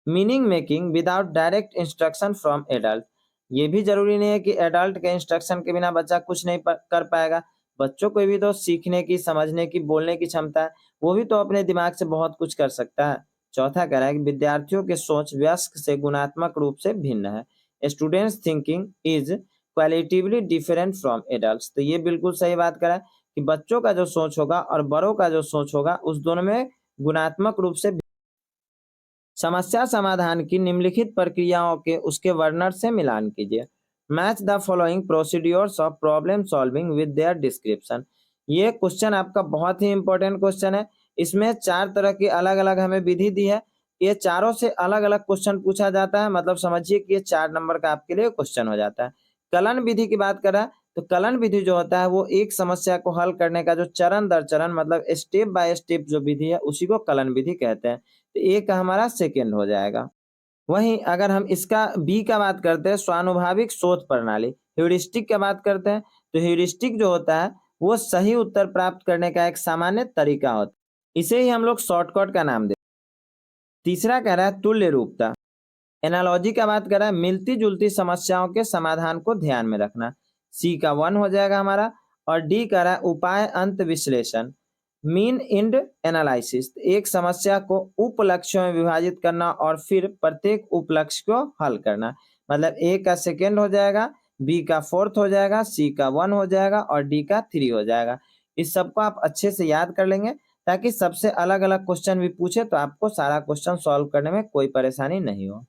meaning making without direct instruction from adult. ये भी जरूरी नहीं है कि एडल्ट के इंस्ट्रक्शन के बिना बच्चा कुछ नहीं कर पाएगा। बच्चों को भी तो सीखने की, समझने की, बोलने की क्षमता है, वो भी तो अपने दिमाग से बहुत कुछ कर सकता है। चौथा कह रहा है कि विद्यार्थियों की सोच वयस्क से गुणात्मक रूप से भिन्न है। Students thinking is qualitatively different from adults. तो ये बिल्कुल सही बात करा है कि बच्चों का जो सोच होगा और बड़ों का जो सोच होगा उस दोनों में गुणात्मक रूप से। समस्या समाधान की निम्नलिखित प्रक्रियाओं के उसके वर्णन से मिलान कीजिए। Match the following procedures of problem solving with their description. ये क्वेश्चन आपका बहुत ही इंपॉर्टेंट क्वेश्चन है। इसमें 4 तरह की अलग अलग हमें विधि दी है। ये चारों से अलग अलग क्वेश्चन पूछा जाता है, मतलब समझिए कि ये 4 नंबर का आपके लिए क्वेश्चन हो जाता है। कलन विधि की बात करें तो कलन विधि जो होता है वो एक समस्या को हल करने का जो चरण दर चरण, मतलब स्टेप बाय स्टेप जो विधि है उसी को कलन विधि कहते हैं। तो एक हमारा सेकेंड हो जाएगा। वहीं अगर हम इसका बी का बात करते हैं, स्वानुभाविक शोध प्रणाली, ह्यूरिस्टिक का बात करते हैं, तो ह्यूरिस्टिक जो होता है वो सही उत्तर प्राप्त करने का एक सामान्य तरीका होता है, इसे ही हम लोग शॉर्टकट का नाम देते हैं। तीसरा कह रहा है तुल्य रूपता। एनालॉजी का बात कर रहा है मिलती जुलती समस्याओं के समाधान को ध्यान में रखना। सी का 1 हो जाएगा हमारा। और डी कह रहा है उपाय अंत विश्लेषण, मीन इंड एनालिसिस। एक समस्या को उपलक्ष्यों में विभाजित करना और फिर प्रत्येक उपलक्ष्य को हल करना। मतलब ए का सेकेंड हो जाएगा, बी का 4th हो जाएगा, सी का 1 हो जाएगा और डी का 3 हो जाएगा। इस सबको आप अच्छे से याद कर लेंगे ताकि सबसे अलग अलग क्वेश्चन भी पूछे तो आपको सारा क्वेश्चन सॉल्व करने में कोई परेशानी नहीं हो।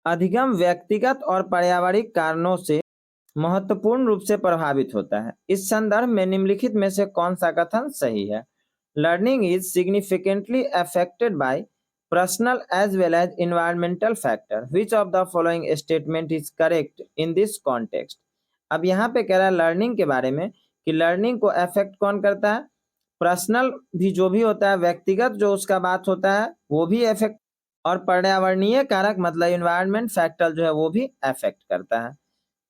अधिगम व्यक्तिगत और पर्यावरणिक कारणों से महत्वपूर्ण रूप से प्रभावित होता है। इस संदर्भ में निम्नलिखित में से कौन सा कथन सही है? Learning is significantly affected by personal as well as environmental factor. Which of the following statement is correct in this context? अब यहाँ पे कह रहा है लर्निंग के बारे में कि लर्निंग को अफेक्ट कौन करता है? पर्सनल भी जो भी होता है, व्यक्तिगत जो उसका बात होता है वो भी अफेक्ट, और पर्यावरणीय कारक मतलब इन्वायरमेंट फैक्टर जो है वो भी अफेक्ट करता है।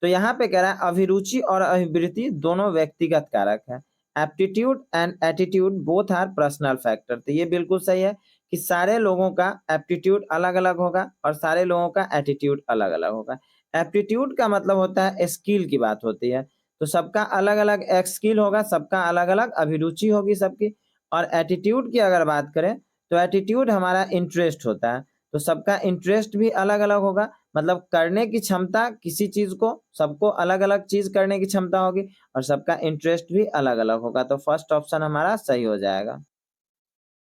तो यहाँ पे कह रहा है अभिरुचि और अभिवृत्ति दोनों व्यक्तिगत कारक है। Aptitude and attitude both are personal factor. तो ये बिल्कुल सही है कि सारे लोगों का एप्टीट्यूड अलग अलग होगा और सारे लोगों का एटीट्यूड अलग अलग होगा। एप्टीट्यूड का मतलब होता है स्किल की बात होती है, तो सबका अलग अलग एक स्किल होगा, सबका अलग अलग अभिरुचि होगी सबकी। और एटीट्यूड की अगर बात करें तो एटीट्यूड हमारा इंटरेस्ट होता है, तो सबका इंटरेस्ट भी अलग अलग होगा, मतलब करने की क्षमता किसी चीज को, सबको अलग अलग चीज करने की क्षमता होगी और सबका इंटरेस्ट भी अलग अलग होगा। तो फर्स्ट ऑप्शन हमारा सही हो जाएगा।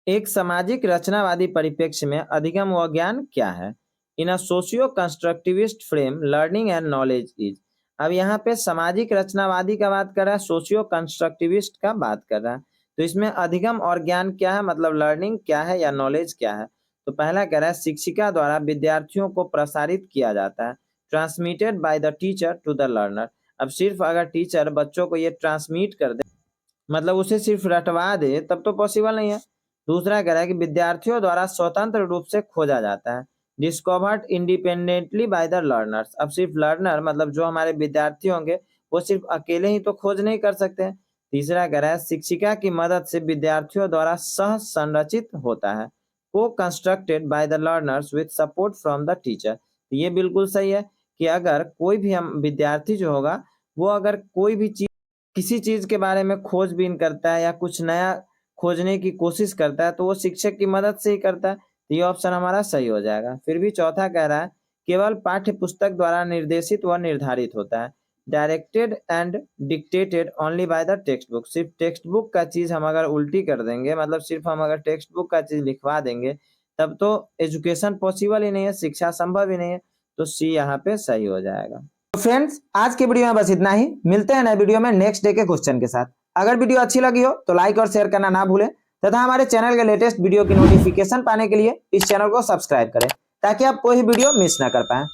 एक सामाजिक रचनावादी परिप्रेक्ष्य में अधिगम व ज्ञान क्या है? In a socio constructivist frame learning and knowledge is. अब यहाँ पे सामाजिक रचनावादी का बात कर रहा है, सोशियो कंस्ट्रक्टिविस्ट का बात कर रहा है, तो इसमें अधिगम और ज्ञान क्या है, मतलब लर्निंग क्या है या नॉलेज क्या है? तो पहला कह रहा है शिक्षिका द्वारा विद्यार्थियों को प्रसारित किया जाता है, transmitted by the teacher to the learner. अब सिर्फ अगर टीचर बच्चों को ये ट्रांसमिट कर दे, मतलब उसे सिर्फ रटवा दे, तब तो पॉसिबल नहीं है। दूसरा कह रहा है कि विद्यार्थियों द्वारा स्वतंत्र रूप से खोजा जाता है, discovered independently by the learners. अब सिर्फ लर्नर मतलब जो हमारे विद्यार्थी होंगे वो सिर्फ अकेले ही तो खोज नहीं कर सकते हैं। तीसरा कह रहा है शिक्षिका की मदद से विद्यार्थियों द्वारा सह संरचित होता है, को constructed by the learners with support from the teacher. ये बिल्कुल सही है कि अगर कोई भी हम विद्यार्थी जो होगा वो अगर कोई भी चीज, किसी चीज के बारे में खोजबीन करता है या कुछ नया खोजने की कोशिश करता है तो वो शिक्षक की मदद से ही करता है। तो ये ऑप्शन हमारा सही हो जाएगा। फिर भी चौथा कह रहा है केवल पाठ्य पुस्तक द्वारा निर्देशित व निर्धारित होता है, directed and dictated only by the text book. सिर्फ टेक्स्ट बुक का चीज हम अगर उल्टी कर देंगे, मतलब सिर्फ हम अगर टेक्स्ट बुक का चीज लिखवा देंगे तब तो एजुकेशन पॉसिबल ही नहीं है, शिक्षा संभव ही नहीं है। तो सी यहाँ पे सही हो जाएगा। तो फ्रेंड्स आज के वीडियो में बस इतना ही, मिलते हैं नए वीडियो में नेक्स्ट डे के क्वेश्चन के साथ। अगर वीडियो अच्छी लगी हो तो लाइक और शेयर करना ना भूलें तथा हमारे चैनल के लेटेस्ट वीडियो की नोटिफिकेशन पाने के लिए इस चैनल को सब्सक्राइब करें ताकि आप कोई वीडियो मिस ना कर पाए।